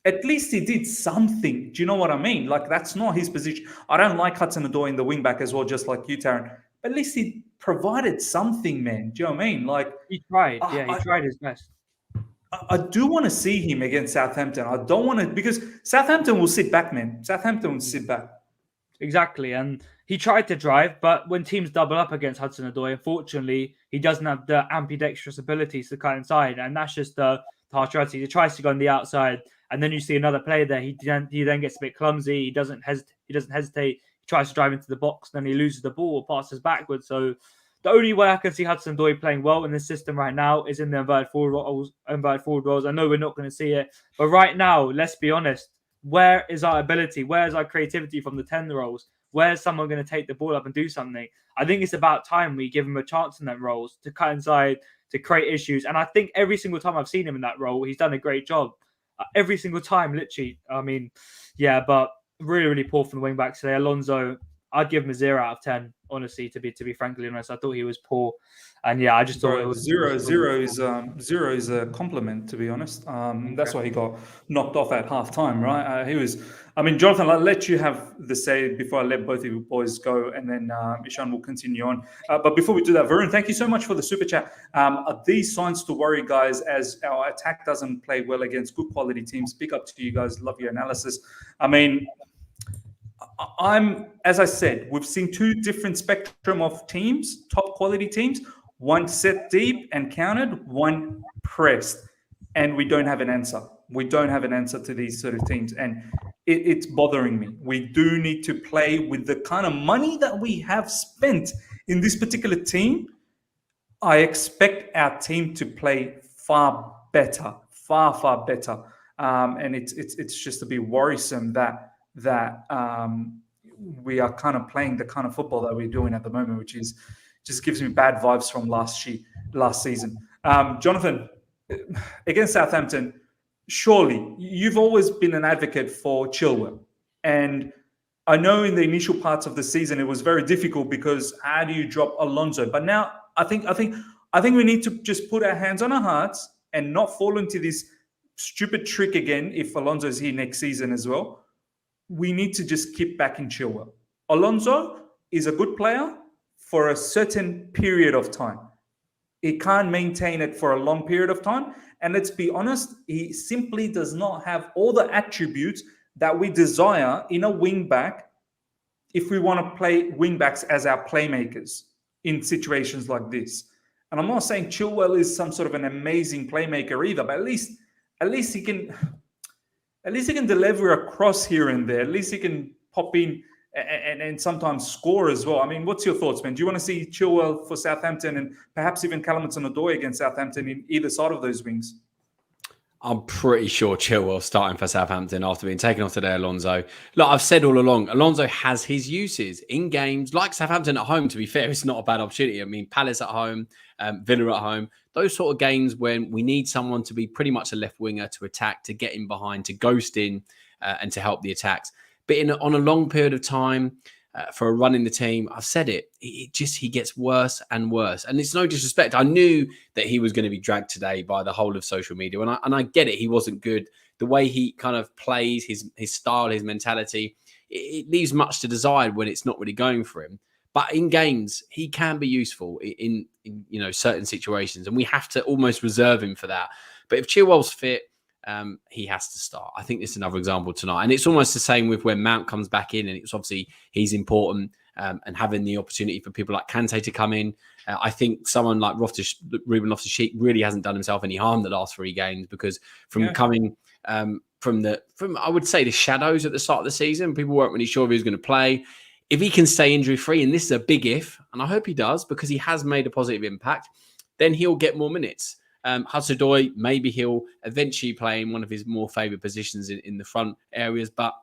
at least he did something. Do you know what I mean? Like, that's not his position. I don't like Hudson-Odoi in the wing back as well, just like you, Taron. But at least he provided something, man. Do you know what I mean? Like, he tried. He tried his best. I do want to see him against Southampton. I don't want to, because Southampton will sit back, man. Southampton will sit back. Exactly. And he tried to drive, but when teams double up against Hudson-Odoi, unfortunately, he doesn't have the ambidextrous abilities to cut inside. And that's just the harsh reality. He tries to go on the outside, and then you see another player there. He then gets a bit clumsy. He doesn't hesitate. He tries to drive into the box, then he loses the ball or passes backwards. So the only way I can see Hudson-Odoi playing well in this system right now is in the inverted forward roles. I know we're not going to see it, but right now, let's be honest. Where is our ability? Where is our creativity from the 10 roles? Where is someone going to take the ball up and do something? I think it's about time we give him a chance in them roles to cut inside, to create issues. And I think every single time I've seen him in that role, he's done a great job. Every single time, literally. I mean, but really, really poor from the wing backs today. Alonso, I'd give him a 0 out of 10. Honestly, to be frankly honest, I thought he was poor, and I just thought it was 0 is a compliment, to be honest. That's why he got knocked off at half time, right? Johnathan, I'll let you have the say before I let both of you boys go, and then Ishan will continue on. But before we do that, Varun, thank you so much for the super chat. Are these signs to worry, guys, as our attack doesn't play well against good quality teams? Big up to you guys. Love your analysis. As I said, we've seen 2 different spectrum of teams, top quality teams. One set deep and countered, one pressed, and we don't have an answer. We don't have an answer to these sort of teams, and it's bothering me. We do need to play with the kind of money that we have spent in this particular team. I expect our team to play far better, far better, and it's just a bit worrisome that we are kind of playing the kind of football that we're doing at the moment, which is just gives me bad vibes from last season. Johnathan, against Southampton, surely you've always been an advocate for Chilwell, and I know in the initial parts of the season it was very difficult because how do you drop Alonso? But now I think we need to just put our hands on our hearts and not fall into this stupid trick again. If Alonso is here next season as well, we need to just keep backing Chilwell. Alonso is a good player for a certain period of time. He can't maintain it for a long period of time. And let's be honest, he simply does not have all the attributes that we desire in a wing back if we want to play wing backs as our playmakers in situations like this. And I'm not saying Chilwell is some sort of an amazing playmaker either, but at least he can deliver a cross here and there. At least he can pop in and sometimes score as well. I mean, what's your thoughts, man? Do you want to see Chilwell for Southampton and perhaps even Callum Hudson-Odoi against Southampton in either side of those wings? I'm pretty sure Chilwell starting for Southampton after being taken off today, Alonso. Look, I've said all along, Alonso has his uses in games like Southampton at home. To be fair, it's not a bad opportunity. I mean, Palace at home, Villa at home, those sort of games when we need someone to be pretty much a left winger to attack, to get in behind, to ghost in and to help the attacks. But on a long period of time, for a run in the team, I've said it, he gets worse and worse. And it's no disrespect. I knew that he was going to be dragged today by the whole of social media. And I get it. He wasn't good. The way he kind of plays, his style, his mentality, it leaves much to desire when it's not really going for him. But in games, he can be useful in certain situations. And we have to almost reserve him for that. But if Chilwell's fit, he has to start. I think this is another example tonight. And it's almost the same with when Mount comes back in, and it's obviously he's important and having the opportunity for people like Kante to come in. I think someone like Ruben Loftus-Cheek really hasn't done himself any harm the last 3 games, because from coming from I would say the shadows at the start of the season, people weren't really sure if he was going to play. If he can stay injury free, and this is a big if, and I hope he does because he has made a positive impact, then he'll get more minutes. Hudson-Odoi, maybe he'll eventually play in one of his more favoured positions in the front areas. But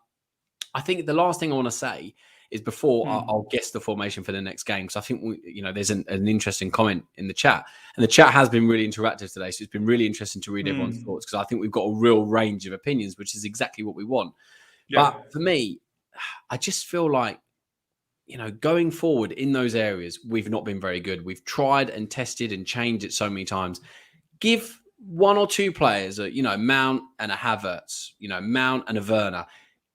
I think the last thing I want to say is before I'll guess the formation for the next game, because I think there's an interesting comment in the chat, and the chat has been really interactive today, so it's been really interesting to read everyone's thoughts, because I think we've got a real range of opinions, which is exactly what we want. But for me, I just feel like, going forward in those areas, we've not been very good. We've tried and tested and changed it so many times. Give 1 or 2 players, Mount and a Havertz, Mount and a Werner.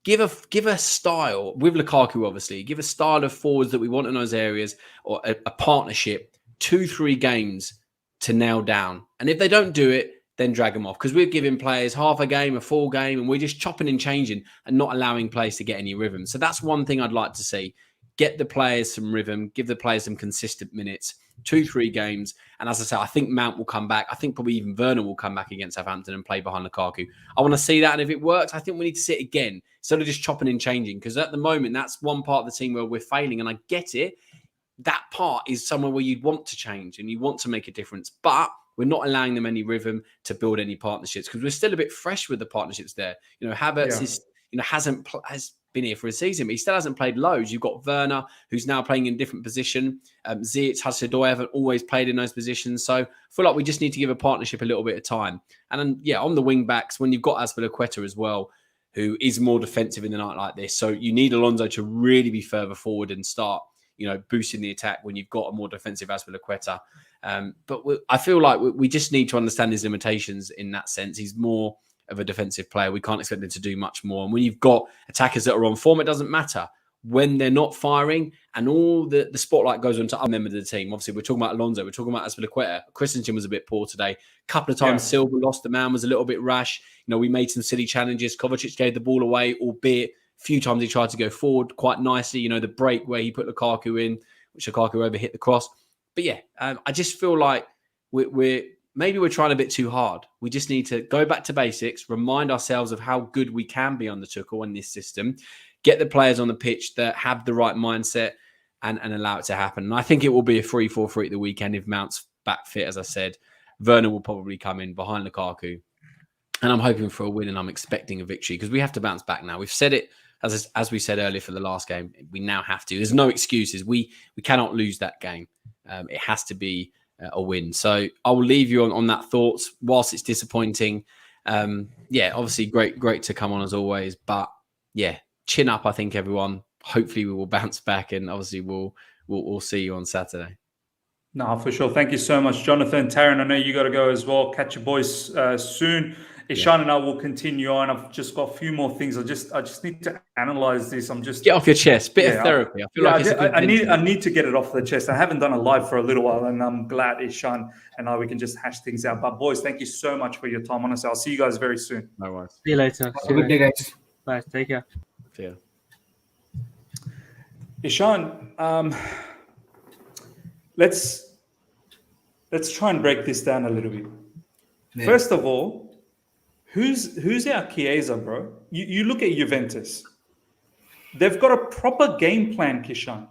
Give a style with Lukaku, obviously. Give a style of forwards that we want in those areas, or a partnership, 2-3 games to nail down. And if they don't do it, then drag them off, because we're giving players half a game, a full game, and we're just chopping and changing and not allowing players to get any rhythm. So that's one thing I'd like to see. Get the players some rhythm, give the players some consistent minutes, 2-3 games. And as I say, I think Mount will come back. I think probably even Werner will come back against Southampton and play behind Lukaku. I want to see that. And if it works, I think we need to see it again, instead of just chopping and changing. Because at the moment, that's one part of the team where we're failing. And I get it. That part is somewhere where you'd want to change and you want to make a difference. But we're not allowing them any rhythm to build any partnerships, because we're still a bit fresh with the partnerships there. Havertz has been here for a season, but he still hasn't played loads. You've got Werner, who's now playing in a different position. Ziyech, Hudson-Odoi haven't always played in those positions. So I feel like we just need to give a partnership a little bit of time. And then, on the wing backs, when you've got Azpilicueta as well, who is more defensive in the night like this. So you need Alonso to really be further forward and start, boosting the attack when you've got a more defensive Azpilicueta. But I feel like we just need to understand his limitations in that sense. He's more of a defensive player. We can't expect him to do much more. And when you've got attackers that are on form, it doesn't matter. When they're not firing and all the spotlight goes on to other members of the team. Obviously, we're talking about Alonso. We're talking about Azpilicueta. Christensen was a bit poor today. A couple of times Silva lost the man, was a little bit rash. We made some silly challenges. Kovacic gave the ball away, albeit a few times he tried to go forward quite nicely. The break where he put Lukaku in, which Lukaku overhit the cross. But I just feel like maybe we're trying a bit too hard. We just need to go back to basics, remind ourselves of how good we can be under Tuchel in this system, get the players on the pitch that have the right mindset and allow it to happen. And I think it will be a 3-4-3 at the weekend if Mount's back fit, as I said. Werner will probably come in behind Lukaku. And I'm hoping for a win, and I'm expecting a victory, because we have to bounce back now. We've said it, as we said earlier for the last game, we now have to. There's no excuses. We cannot lose that game. It has to be a win. So I will leave you on that thoughts. Whilst it's disappointing, obviously great to come on as always. But chin up, I think, everyone. Hopefully we will bounce back, and obviously we'll see you on Saturday. No, for sure. Thank you so much, Johnathan. Taron, I know you got to go as well. Catch your boys soon. Ishan and I will continue on. I've just got a few more things. I just need to analyze this. Get off your chest. Bit of therapy. I feel like I need to get it off the chest. I haven't done a live for a little while, and I'm glad Ishan and I, we can just hash things out. But boys, thank you so much for your time. Honestly, I'll see you guys very soon. No worries. See you later. Have a good day, guys. Bye. Take care. See ya. Ishan, let's try and break this down a little bit. Yeah. First of all, who's our Chiesa, bro? You look at Juventus. They've got a proper game plan, Kishan.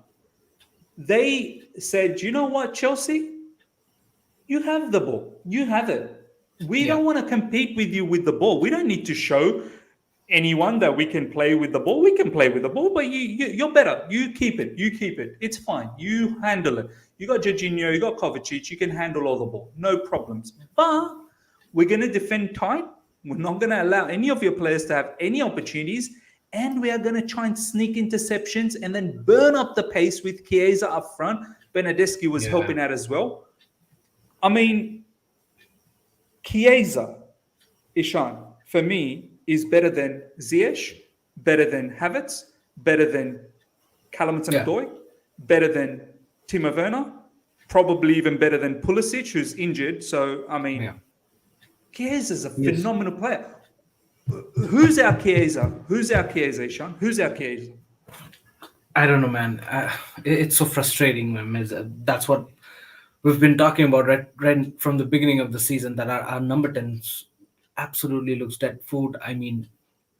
They said, you know what, Chelsea? You have the ball. You have it. We don't want to compete with you with the ball. We don't need to show anyone that we can play with the ball. We can play with the ball, but you're better. You keep it. It's fine. You handle it. You got Jorginho, you got Kovacic. You can handle all the ball. No problems. But we're going to defend tight. We're not going to allow any of your players to have any opportunities. And we are going to try and sneak interceptions and then burn up the pace with Chiesa up front. Bernardeschi was helping out as well. I mean, Chiesa, Ishan, for me, is better than Ziyech, better than Havertz, better than Hudson-Odoi, better than Timo Werner, probably even better than Pulisic, who's injured. So, I mean, Chiesa's a phenomenal player. Who's our Chiesa? Ishan? Who's our Chiesa? I don't know, man. It's so frustrating, man. That's what we've been talking about right from the beginning of the season. That our number 10s absolutely looks dead food. I mean,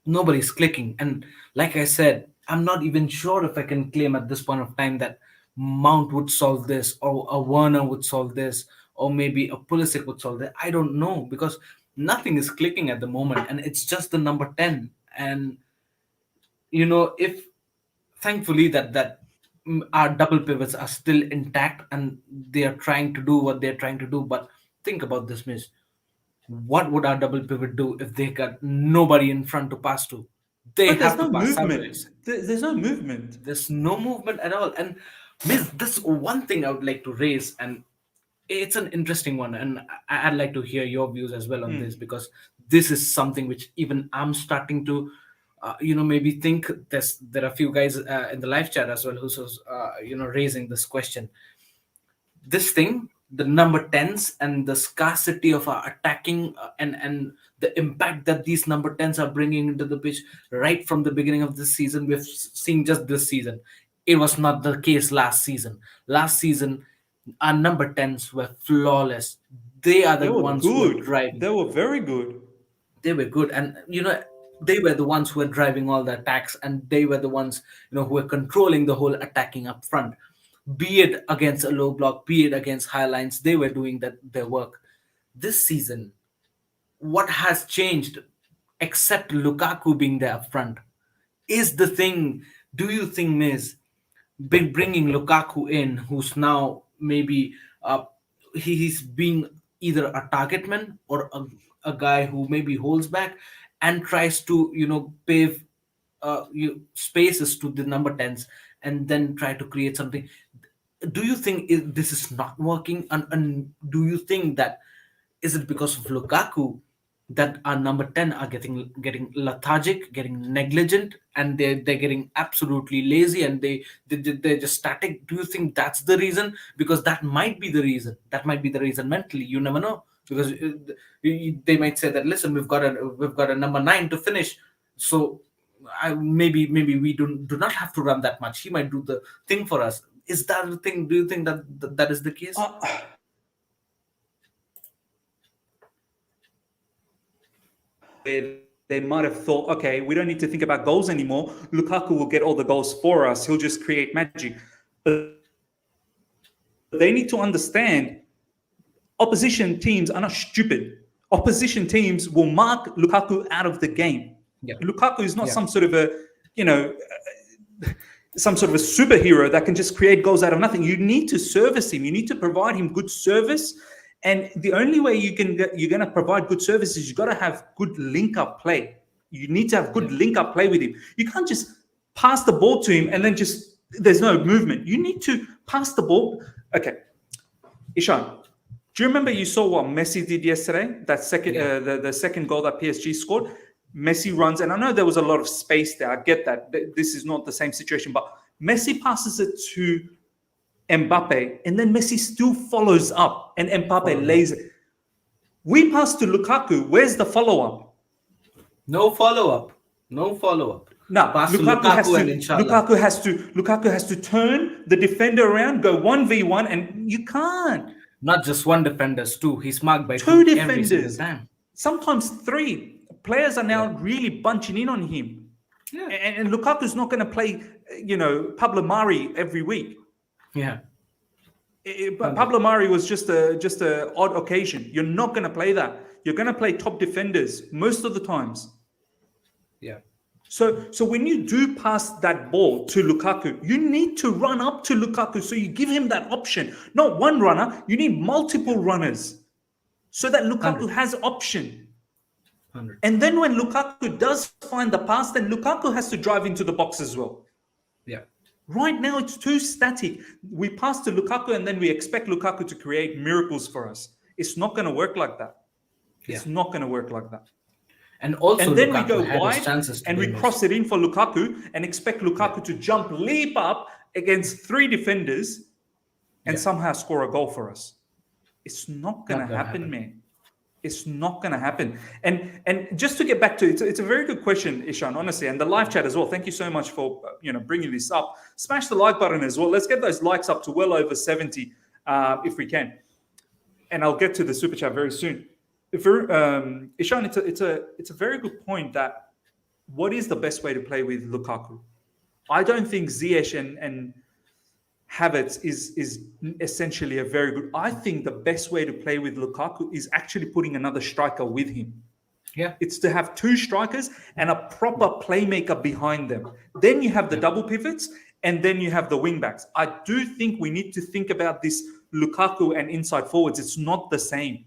nobody's clicking. And like I said, I'm not even sure if I can claim at this point of time that Mount would solve this, or a Werner would solve this, or maybe a Pulisic would solve that. I don't know, because nothing is clicking at the moment, and it's just the number 10. And if thankfully that our double pivots are still intact and they are trying to do what they're trying to do. But think about this, miss. What would our double pivot do if they got nobody in front to pass to? They But there's have to no pass movement. somewhere. There's no movement. There's no movement at all. And miss, this one thing I would like to raise, and it's an interesting one, and I'd like to hear your views as well on this, because this is something which even I'm starting to maybe think. There are a few guys in the live chat as well who's raising this question. This thing, the number 10s and the scarcity of our attacking, and the impact that these number 10s are bringing into the pitch right from the beginning of this season. We've seen just this season. It was not the case last season. Last season, our number 10s were flawless. They are They the were ones who were good. driving. They were very good. They were good, and they were the ones who were driving all the attacks, and they were the ones who were controlling the whole attacking up front, be it against a low block, be it against high lines. They were doing their work. This season, what has changed, except Lukaku being there up front, is the thing. Do you think, Miz, bringing Lukaku in, who's now maybe he's being either a target man or a guy who maybe holds back and tries to pave spaces to the number 10s, and then try to create something? Do you think this is not working? And do you think that is it because of Lukaku that our number 10 are getting lethargic, getting negligent, and they're getting absolutely lazy, and they're just static? Do you think that's the reason? Because that might be the reason. That might be the reason mentally. You never know, because they might say that, listen, we've got a number 9 to finish, so maybe we do not have to run that much. He might do the thing for us. Is that the thing? Do you think that is the case? They might have thought, okay, we don't need to think about goals anymore. Lukaku will get all the goals for us. He'll just create magic. But they need to understand opposition teams are not stupid. Opposition teams will mark Lukaku out of the game. Yeah. Lukaku is not some sort of a superhero that can just create goals out of nothing. You need to service him. You need to provide him good service. And the only way you're going to provide good service is you've got to have good link-up play. You need to have good link-up play with him. You can't just pass the ball to him and then there's no movement. You need to pass the ball. Okay. Ishan, do you remember you saw what Messi did yesterday? That second, the second goal that PSG scored? Messi runs, and I know there was a lot of space there. I get that. This is not the same situation, but Messi passes it to Mbappe, and then Messi still follows up, and Mbappe lays it. We pass to Lukaku. Where's the follow-up? No follow-up. No, Lukaku has to turn the defender around, go 1v1, and you can't. Not just one defender, two. He's marked by two every defenders. single time. Sometimes 3. Players are now really bunching in on him. Yeah. And Lukaku's not going to play, Pablo Mari every week. Yeah. Pablo Mari was just a odd occasion. You're not going to play that. You're going to play top defenders most of the times. Yeah. So when you do pass that ball to Lukaku, you need to run up to Lukaku, so you give him that option. Not one runner, you need multiple runners, so that Lukaku has option. 100. And then when Lukaku does find the pass, then Lukaku has to drive into the box as well. Yeah. Right now, it's too static. We pass to Lukaku and then we expect Lukaku to create miracles for us. It's not going to work like that. It's not going to work like that. And also, and then Lukaku we go wide and we cross it in for Lukaku and expect Lukaku to leap up against 3 defenders and somehow score a goal for us. It's not going to happen, man. It's not going to happen. And just to get back to it, it's a very good question, Ishan, honestly, and the live chat as well. Thank you so much for bringing this up. Smash the like button as well. Let's get those likes up to well over 70 if we can. And I'll get to the super chat very soon. Ishan, it's a very good point that what is the best way to play with Lukaku? I don't think Ziyech and Havertz is essentially a very good. I think the best way to play with Lukaku is actually putting another striker with him. Yeah. It's to have two strikers and a proper playmaker behind them. Then you have the double pivots and then you have the wing backs. I do think we need to think about this Lukaku and inside forwards. It's not the same.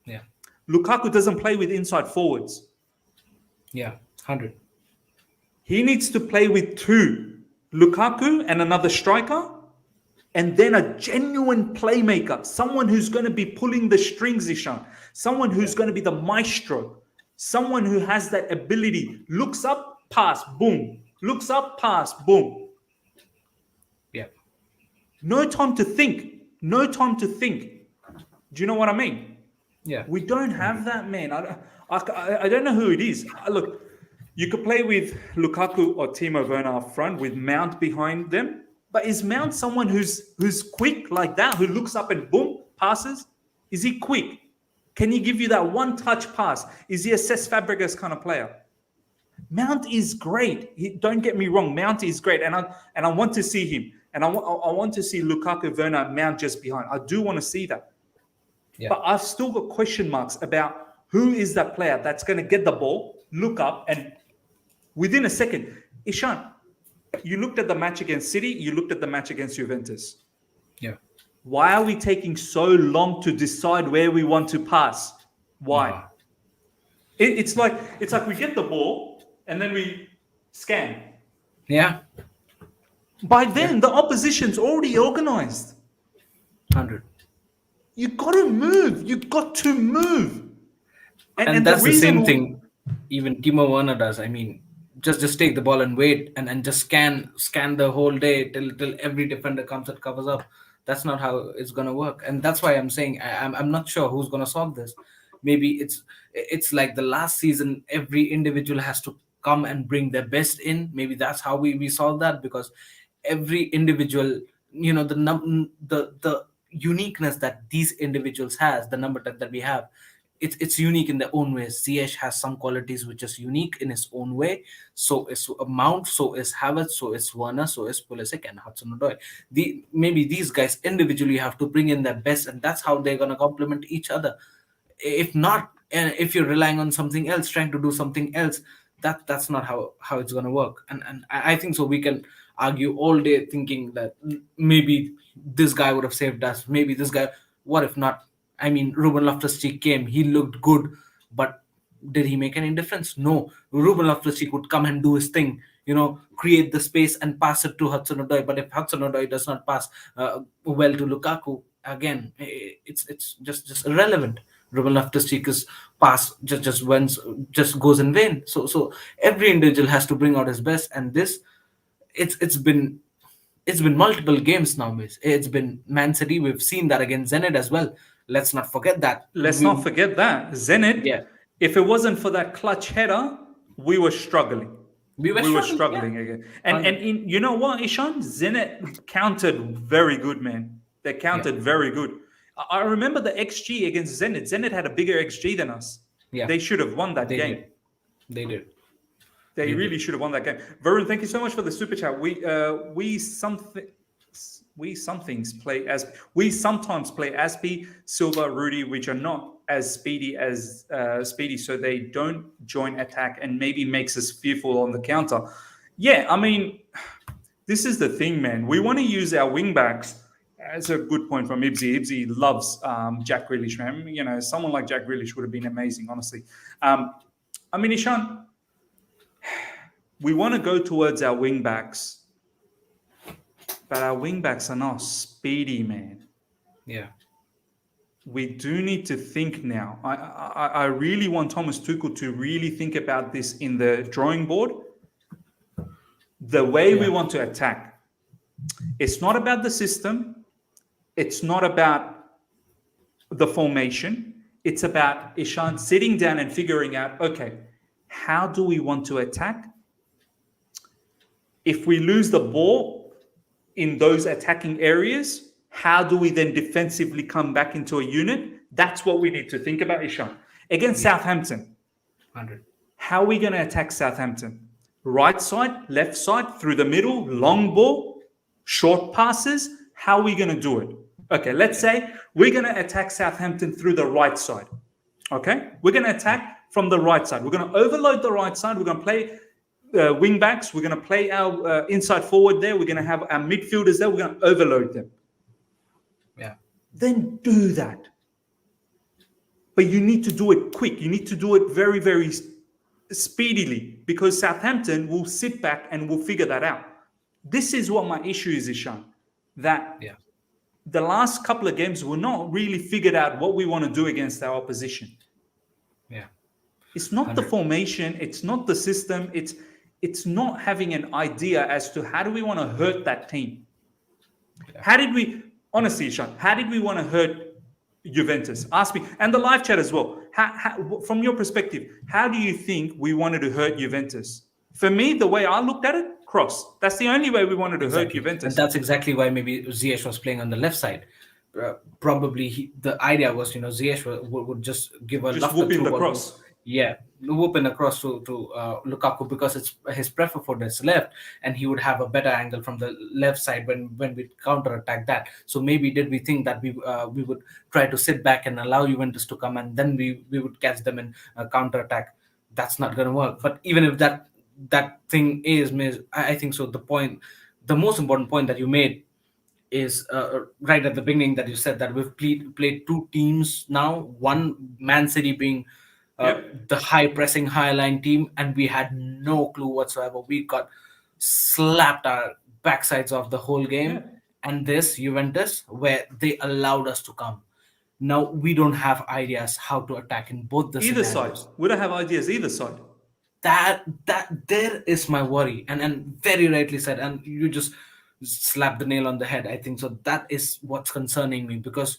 Yeah. Lukaku doesn't play with inside forwards. Yeah, 100. He needs to play with two, Lukaku and another striker, and then a genuine playmaker, someone who's going to be pulling the strings, Ishan, someone who's going to be the maestro, someone who has that ability, looks up, pass, boom, looks up, pass, boom. Yeah. No time to think. No time to think. Do you know what I mean? Yeah. We don't have that, man. I don't know who it is. Look, you could play with Lukaku or Timo Werner up front with Mount behind them. But is Mount someone who's quick like that, who looks up and boom, passes? Is he quick? Can he give you that one-touch pass? Is he a Cesc Fabregas kind of player? Mount is great. Don't get me wrong. Mount is great, and I want to see him. And I want to see Lukaku, Werner, Mount just behind. I do want to see that. Yeah. But I've still got question marks about who is that player that's going to get the ball, look up, and within a second, Ishan, you looked at the match against City, you looked at the match against Juventus. Yeah. Why are we taking so long to decide where we want to pass? Why? Wow. It's like we get the ball and then we scan. Yeah. By then, the opposition's already organized. 100. You got to move. You got to move. And that's the same thing even Timo Werner does. I mean, just take the ball and wait and just scan the whole day till every defender comes and covers up. That's not how it's gonna work. And that's why I'm saying I'm not sure who's gonna solve this. Maybe it's like the last season, every individual has to come and bring their best in. Maybe that's how we solve that, because every individual, the uniqueness that these individuals has, the number that we have, it's unique in their own ways. Ziyech has some qualities which is unique in his own way. So is Mount, so is Havertz, so is Werner, so is Pulisic and Hudson-Odoi. Maybe these guys individually have to bring in their best, and that's how they're going to complement each other. If not, and if you're relying on something else, trying to do something else, that's not how it's going to work. And I think so we can argue all day thinking that maybe this guy would have saved us, maybe this guy. What if not? I mean, Ruben Loftus-Cheek came, he looked good, but did he make any difference? No. Ruben Loftus-Cheek would come and do his thing, create the space and pass it to Hudson-Odoi. But if Hudson-Odoi does not pass well to Lukaku, again, it's just irrelevant. Ruben Loftus-Cheek's pass just goes in vain. So every individual has to bring out his best, and this, it's been multiple games now, miss. It's been Man City. We've seen that against Zenit as well. Let's not forget that. Not forget that. Zenit, yeah. If it wasn't for that clutch header, we were struggling. We were struggling again. And you know what, Ishan? Zenit countered very good, man. They countered very good. I remember the XG against Zenit. Zenit had a bigger XG than us. Yeah. They should have won that game. They did. They really should have won that game. Varun, thank you so much for the super chat. We sometimes play Aspi, Silva, Rudy, which are not as speedy as Speedy, so they don't join attack and maybe makes us fearful on the counter. Yeah, I mean, this is the thing, man. We want to use our wing backs. That's a good point from Ibsy. Ibsy loves Jack Grealish, man. Someone like Jack Grealish would have been amazing, honestly. I mean, Ishan, we want to go towards our wing backs, but our wing backs are not speedy, man. Yeah. We do need to think now. I really want Thomas Tuchel to really think about this in the drawing board. The way we want to attack. It's not about the system. It's not about the formation. It's about Ishan sitting down and figuring out, okay, how do we want to attack? If we lose the ball in those attacking areas, how do we then defensively come back into a unit? That's what we need to think about, Ishan. Against Southampton, 100. how are we going to attack Southampton? Right side, left side, through the middle, long ball, short passes. How are we going to do it? Okay, let's say we're going to attack Southampton through the right side. Okay, we're going to attack from the right side. We're going to overload the right side. We're going to play wing backs. We're going to play our inside forward there. We're going to have our midfielders there. We're going to overload them. Yeah. Then do that. But you need to do it quick. You need to do it very, very speedily, because Southampton will sit back and will figure that out. This is what my issue is, Ishan. That the last couple of games we're not really figured out what we want to do against our opposition. Yeah. It's not the formation, it's not the system, it's not having an idea as to how do we want to hurt that team. Yeah. How did we, honestly, Ishan, how did we want to hurt Juventus? Ask me, and the live chat as well. How, from your perspective, how do you think we wanted to hurt Juventus? For me, the way I looked at it, cross. That's the only way we wanted to hurt Juventus. And that's exactly why maybe Ziyech was playing on the left side. Probably the idea was, Ziyech would just give a just whoop in the cross. Yeah, whoop in across to Lukaku, because it's his prefer for this left, and he would have a better angle from the left side when we counter attack that. So maybe did we think that we would try to sit back and allow Juventus to come, and then we would catch them in counter attack? That's not going to work. But even if that thing is, I think so. The most important point that you made is right at the beginning, that you said that we've played two teams now. One, Man City being the high pressing, high line team, and we had no clue whatsoever. We got slapped our backsides off the whole game. Yeah. And this Juventus, where they allowed us to come. Now we don't have ideas how to attack in both the Either scenarios. side. We don't have ideas either side. That there is my worry, and very rightly said, and you just slap the nail on the head. I think so. That is what's concerning me, because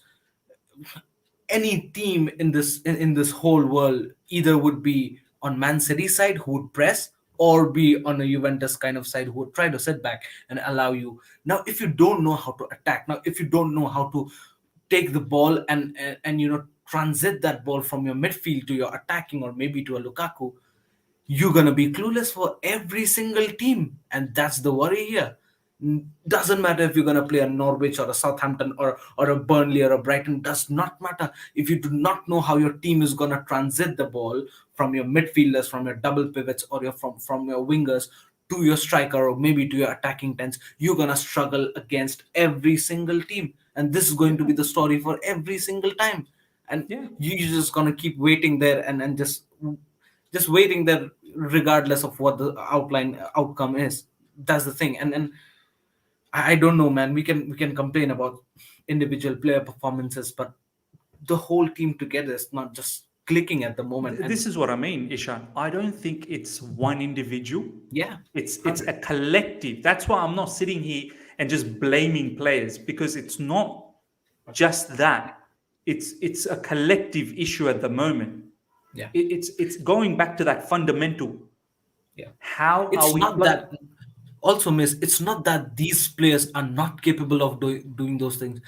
any team in this whole world either would be on Man City side, who would press, or be on a Juventus kind of side, who would try to sit back and allow you. Now, if you don't know how to attack, now if you don't know how to take the ball and transit that ball from your midfield to your attacking, or maybe to a Lukaku, you're gonna be clueless for every single team, and that's the worry here. Doesn't matter if you're going to play a Norwich or a Southampton or a Burnley or a Brighton. Does not matter if you do not know how your team is going to transit the ball from your midfielders, from your double pivots, or from your wingers to your striker, or maybe to your attacking tens. You're going to struggle against every single team, and this is going to be the story for every single time. And you're just going to keep waiting there and just waiting there, regardless of what the outcome is. That's the thing. And I don't know, man. We can complain about individual player performances, but the whole team together is not just clicking at the moment. This is what I mean, Ishan. I don't think it's one individual. Yeah, it's a collective. That's why I'm not sitting here and just blaming players, because it's not just that. It's a collective issue at the moment. Yeah, it's going back to that fundamental. Yeah, how it's are we? Not that. Also, miss, it's not that these players are not capable of doing those things.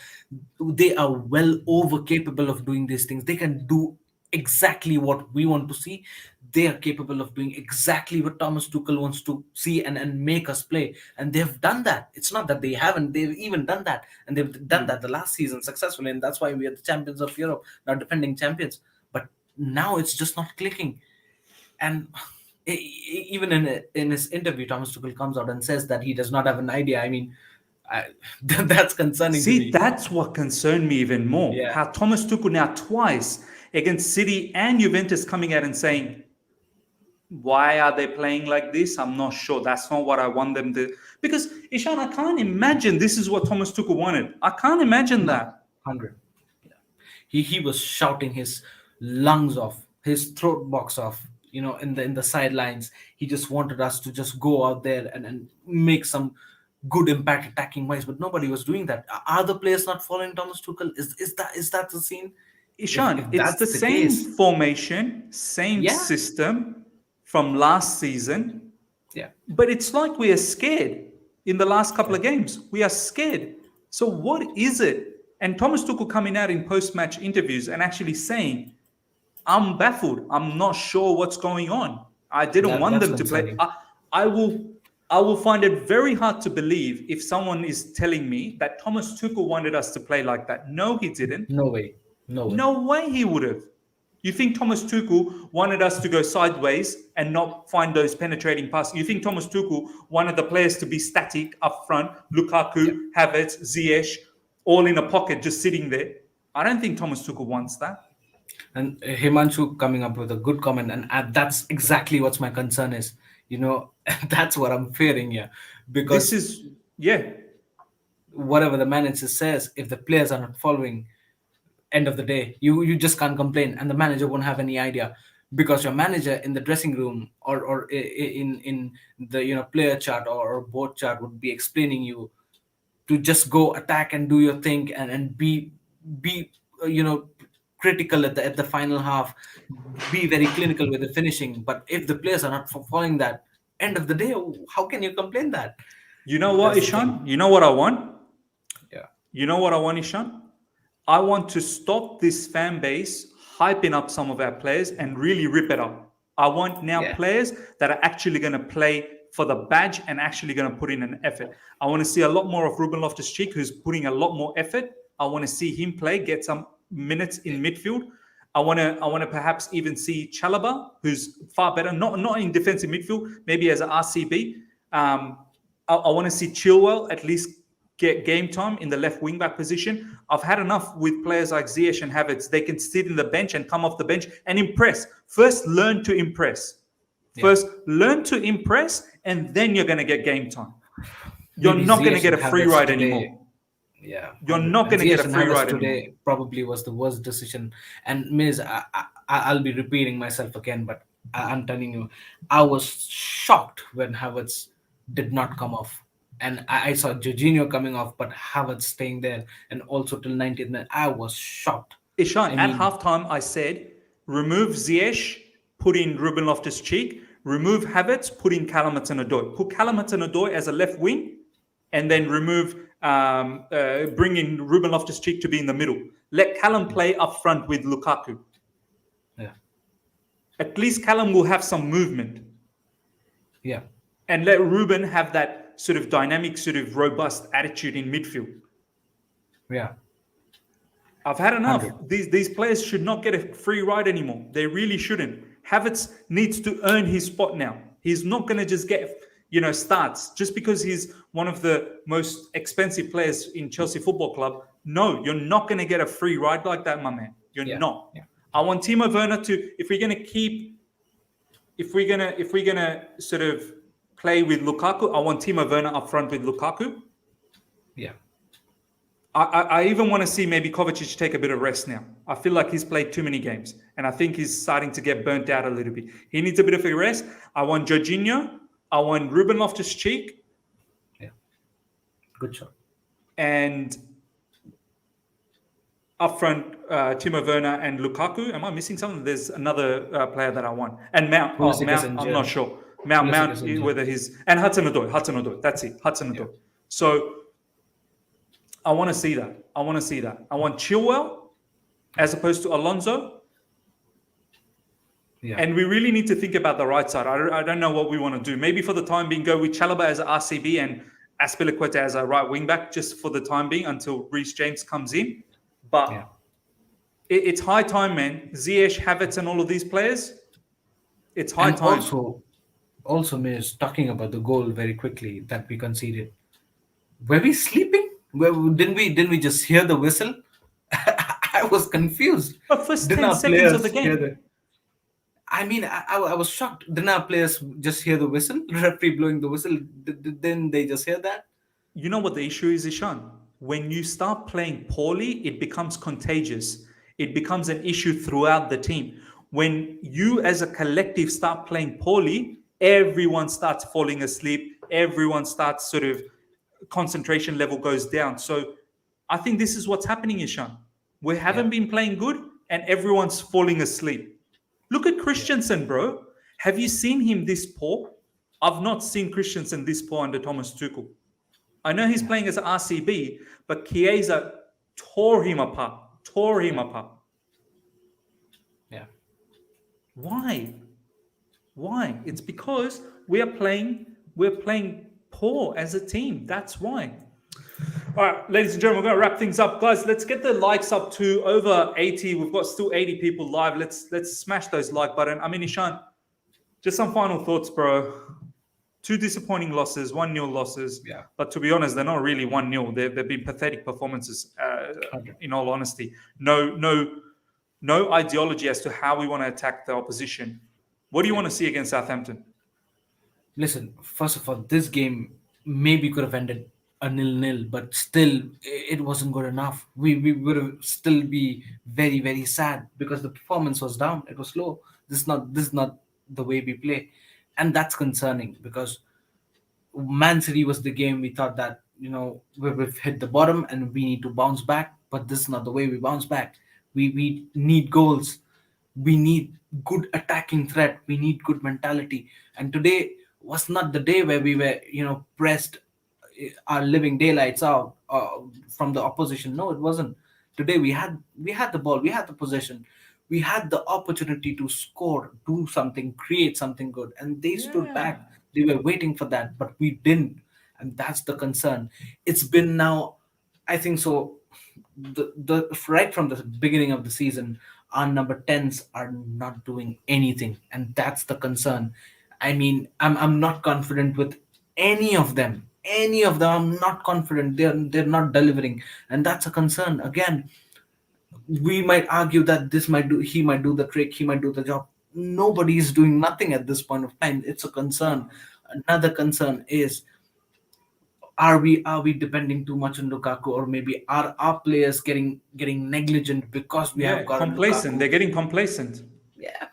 They are well over capable of doing these things. They can do exactly what we want to see. They are capable of doing exactly what Thomas Tuchel wants to see and make us play. And they've done that. It's not that they haven't. They've even done that. And they've done that the last season successfully. And that's why we are the champions of Europe, not defending champions. But now it's just not clicking. And even in his interview, Thomas Tuchel comes out and says that he does not have an idea. I mean, that's concerning to me. See, that's what concerned me even more. Yeah. How Thomas Tuchel now twice against City and Juventus coming out and saying, why are they playing like this? I'm not sure. That's not what I want them to. Because, Ishan, I can't imagine this is what Thomas Tuchel wanted. I can't imagine that. 100. Yeah. He was shouting his lungs off, his throat box off, in the sidelines. He just wanted us to just go out there and make some good impact attacking wise, but nobody was doing that. Are the players not following Thomas Tuchel? Is that the scene? Ishan, if it's that's the the same case, formation, same yeah, system from last season, yeah, but it's like we are scared in the last couple yeah, of games. We are scared. So what is it? And Thomas Tuchel coming out in post-match interviews and actually saying, I'm baffled. I'm not sure what's going on. I didn't want that's them to play. concerning. I will find it very hard to believe if someone is telling me that Thomas Tuchel wanted us to play like that. No, he didn't. No way, no way. No way he would have. You think Thomas Tuchel wanted us to go sideways and not find those penetrating passes? You think Thomas Tuchel wanted the players to be static up front, Yeah. Lukaku, Havertz, Ziyech, all in a pocket just sitting there? I don't think Thomas Tuchel wants that. And Himanshu coming up with a good comment, and that's exactly what's my concern is. That's what I'm fearing here, This because is, yeah, whatever the manager says, if the players are not following, end of the day, you just can't complain, and the manager won't have any idea, because your manager in the dressing room or in the player chart or board chart would be explaining you to just go attack and do your thing, and be critical at the final half, be very clinical with the finishing. But if the players are not following that, end of the day, how can you complain that? you know what, That's the Ishan? thing. You know what I want? Yeah, You know what I want, Ishan? I want to stop this fan base hyping up some of our players and really rip it up. I want now Yeah. players that are actually going to play for the badge and actually going to put in an effort. I want to see a lot more of Ruben Loftus-Cheek, who's putting a lot more effort. I want to see him play, get some minutes in midfield. I want to perhaps even see Chalobah, who's far better, not in defensive midfield, maybe as an RCB. I want to see Chilwell at least get game time in the left wing back position. I've had enough with players like Ziyech and Havertz. They can sit in the bench and come off the bench and impress. First, learn to impress. First, learn to impress, and then you're going to get game time. You're Maybe not going to Ziyech get a and free Havertz ride today- anymore. Yeah, You're not going to get a Ziyech and free Havertz ride today anymore. probably was the worst decision. And Miz, I'll be repeating myself again, but I'm telling you, I was shocked when Havertz did not come off, and I saw Jorginho coming off, but Havertz staying there, and also till 90th minute. I was shocked. Ishan, I at mean- halftime, I said, remove Ziyech, put in Ruben Loftus-Cheek, remove Havertz, put in Callum Hudson-Odoi. Put Callum Hudson-Odoi as a left wing, and then bring in Ruben Loftus-Cheek to be in the middle. Let Callum play up front with Lukaku. Yeah, At least Callum will have some movement. yeah, And let Ruben have that sort of dynamic, sort of robust attitude in midfield. yeah. I've had enough. 100. These players should not get a free ride anymore. They really shouldn't. Havertz needs to earn his spot now. He's not going to just get, starts just because he's one of the most expensive players in Chelsea Football Club. No, you're not going to get a free ride like that, my man. You're Yeah, not. yeah. I want Timo Werner to, if we're gonna sort of play with Lukaku, I want Timo Werner up front with Lukaku. Yeah. I even want to see maybe Kovacic take a bit of rest now. I feel like he's played too many games, and I think he's starting to get burnt out a little bit. He needs a bit of a rest. I want Jorginho. I want Ruben Loftus-Cheek. Yeah. Good shot. And up front, Timo Werner and Lukaku. Am I missing something? There's another player that I want. And Mount. Pulisic is Mount. I'm injured. not sure. Mount. Pulisic is injured. Whether he's and Hudson-Odoi. That's it. Hudson-Odoi. Yeah. So I want to see that. I want Chilwell as opposed to Alonso. Yeah. And we really need to think about the right side. I don't know what we want to do. Maybe for the time being, go with Chalobah as an RCB and Azpilicueta as a right wing back, just for the time being until Reece James comes in. But Yeah. it's high time, man. Ziyech, Havertz, and all of these players. It's high And time. also, Miz, talking about the goal very quickly that we conceded. Were we sleeping? Didn't we just hear the whistle? I was confused. But first Didn't 10 our seconds of the players hear game. I mean, I was shocked. Didn't our players just hear the whistle? The referee blowing the whistle. Didn't they just hear that? You know what the issue is, Ishan? When you start playing poorly, it becomes contagious. It becomes an issue throughout the team. When you as a collective start playing poorly, everyone starts falling asleep. Everyone starts sort of concentration level goes down. So I think this is what's happening, Ishan. We haven't been playing good. and everyone's falling asleep. Look at Christensen, bro. Have you seen him this poor? I've not seen Christensen this poor under Thomas Tuchel. I know he's playing as RCB, but Chiesa tore him apart. Tore him apart. Yeah. Why? Why? It's because we're playing poor as a team. That's why. All right, ladies and gentlemen, we're going to wrap things up. Guys, let's get the likes up to over 80. We've got still 80 people live. Let's smash those like button. I mean, Ishan, just some final thoughts, bro. 2 disappointing losses, 1-0 losses. Yeah. But to be honest, they're not really 1-0. They've been pathetic performances, in all honesty. No ideology as to how we want to attack the opposition. What do you want to see against Southampton? Listen, first of all, this game maybe could have ended a 0-0, but still it wasn't good enough. We would have still be very, very sad because the performance was down. It was low. This is not the way we play. And that's concerning because Man City was the game we thought that, we've hit the bottom and we need to bounce back, but this is not the way we bounce back. We need goals. We need good attacking threat. We need good mentality. And today was not the day where we were, pressed our living daylights out from the opposition. No, it wasn't. Today we had the ball, we had the possession, we had the opportunity to score, do something, create something good, and they stood back. They were waiting for that, but we didn't, and that's the concern. It's been now, I think so. The right from the beginning of the season, our number 10s are not doing anything, and that's the concern. I mean, I'm not confident with any of them. Any of them, I'm not confident. They're not delivering, and that's a concern. Again, we might argue that he might do the trick, he might do the job. Nobody is doing nothing at this point of time. It's a concern. Another concern is, are we depending too much on Lukaku, or maybe are our players getting negligent because we have got complacent? Lukaku? They're getting complacent. Yeah,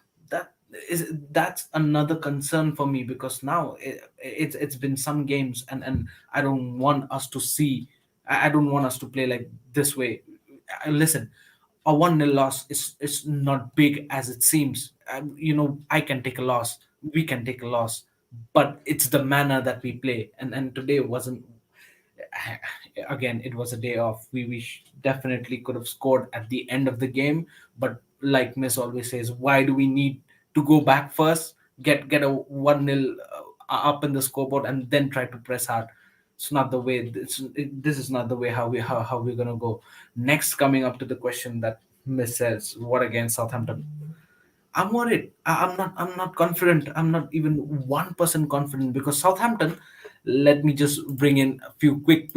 that's another concern for me, because now it's been some games, and I don't want us to play like this way. Listen, a 1-0 loss is not big as it seems. I can take a loss, we can take a loss, but it's the manner that we play, and today wasn't. Again, it was a day off. We definitely could have scored at the end of the game, but like Miss always says, why do we need to go back first, get a 1-0 up in the scoreboard, and then try to press hard? It's not the way. This is not the way how we're gonna go. Next, coming up to the question that Miss says, what against Southampton? I'm worried. I'm not confident. I'm not even 1% confident, because Southampton. Let me just bring in a few quick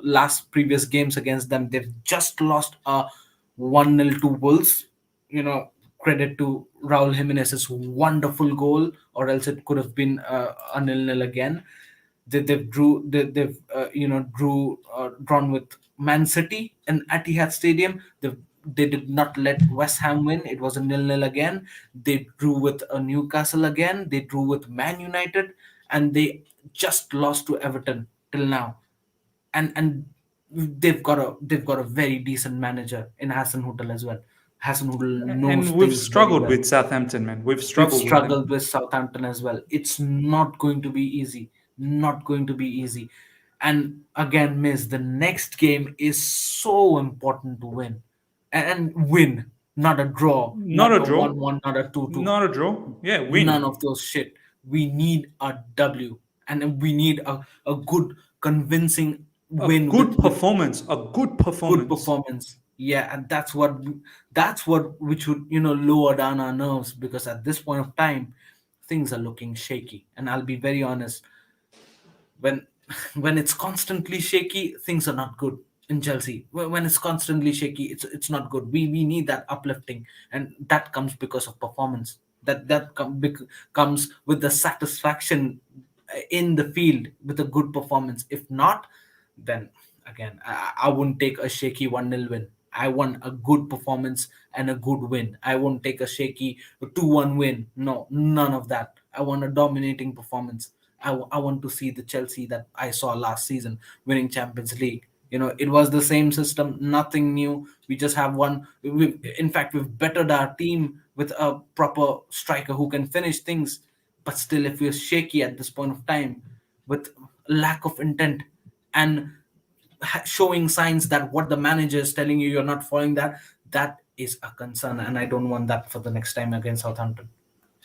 last previous games against them. They've just lost a 1-0 to Wolves. Credit to Raul Jimenez's wonderful goal, or else it could have been a 0-0 again. They've drawn with Man City and Etihad Stadium. They did not let West Ham win. It was a 0-0 again. They drew with Newcastle again. They drew with Man United, and they just lost to Everton till now. And they've got a very decent manager in Hassan Hutel as well. Hassan Hutel knows. And we've struggled with Southampton, man. We've struggled with Southampton as well. It's not going to be easy. Not going to be easy. And again, Miss, the next game is so important to win. And win, not a draw. Not a draw. 1-1, not a 2-2. Not a draw. Yeah, win. None of those shit. We need a W. And we need a good, convincing win. A good performance. Good performance. Yeah, and that's what which would lower down our nerves, because at this point of time things are looking shaky. And I'll be very honest, when it's constantly shaky, things are not good in Chelsea. When it's constantly shaky, it's not good. We need that uplifting, and that comes because of performance. That comes with the satisfaction in the field with a good performance. If not, then again, I wouldn't take a shaky 1-0 win. I want a good performance and a good win. I won't take a shaky 2-1 win. No, none of that. I want a dominating performance. I want to see the Chelsea that I saw last season, winning Champions League, It was the same system, nothing new. We just have one. In fact, we've bettered our team with a proper striker who can finish things. But still, if we're shaky at this point of time, with lack of intent and showing signs that what the manager is telling you, you're not following that is a concern, and I don't want that for the next time against Southampton.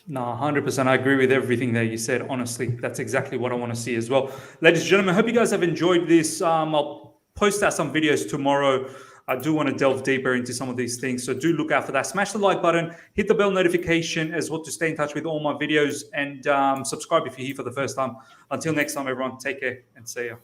No, 100%. I agree with everything that you said. Honestly, that's exactly what I want to see as well. Ladies and gentlemen, I hope you guys have enjoyed this. I'll post out some videos tomorrow. I do want to delve deeper into some of these things, so do look out for that. Smash the like button, hit the bell notification as well to stay in touch with all my videos, and subscribe if you're here for the first time. Until next time, everyone, take care and see ya.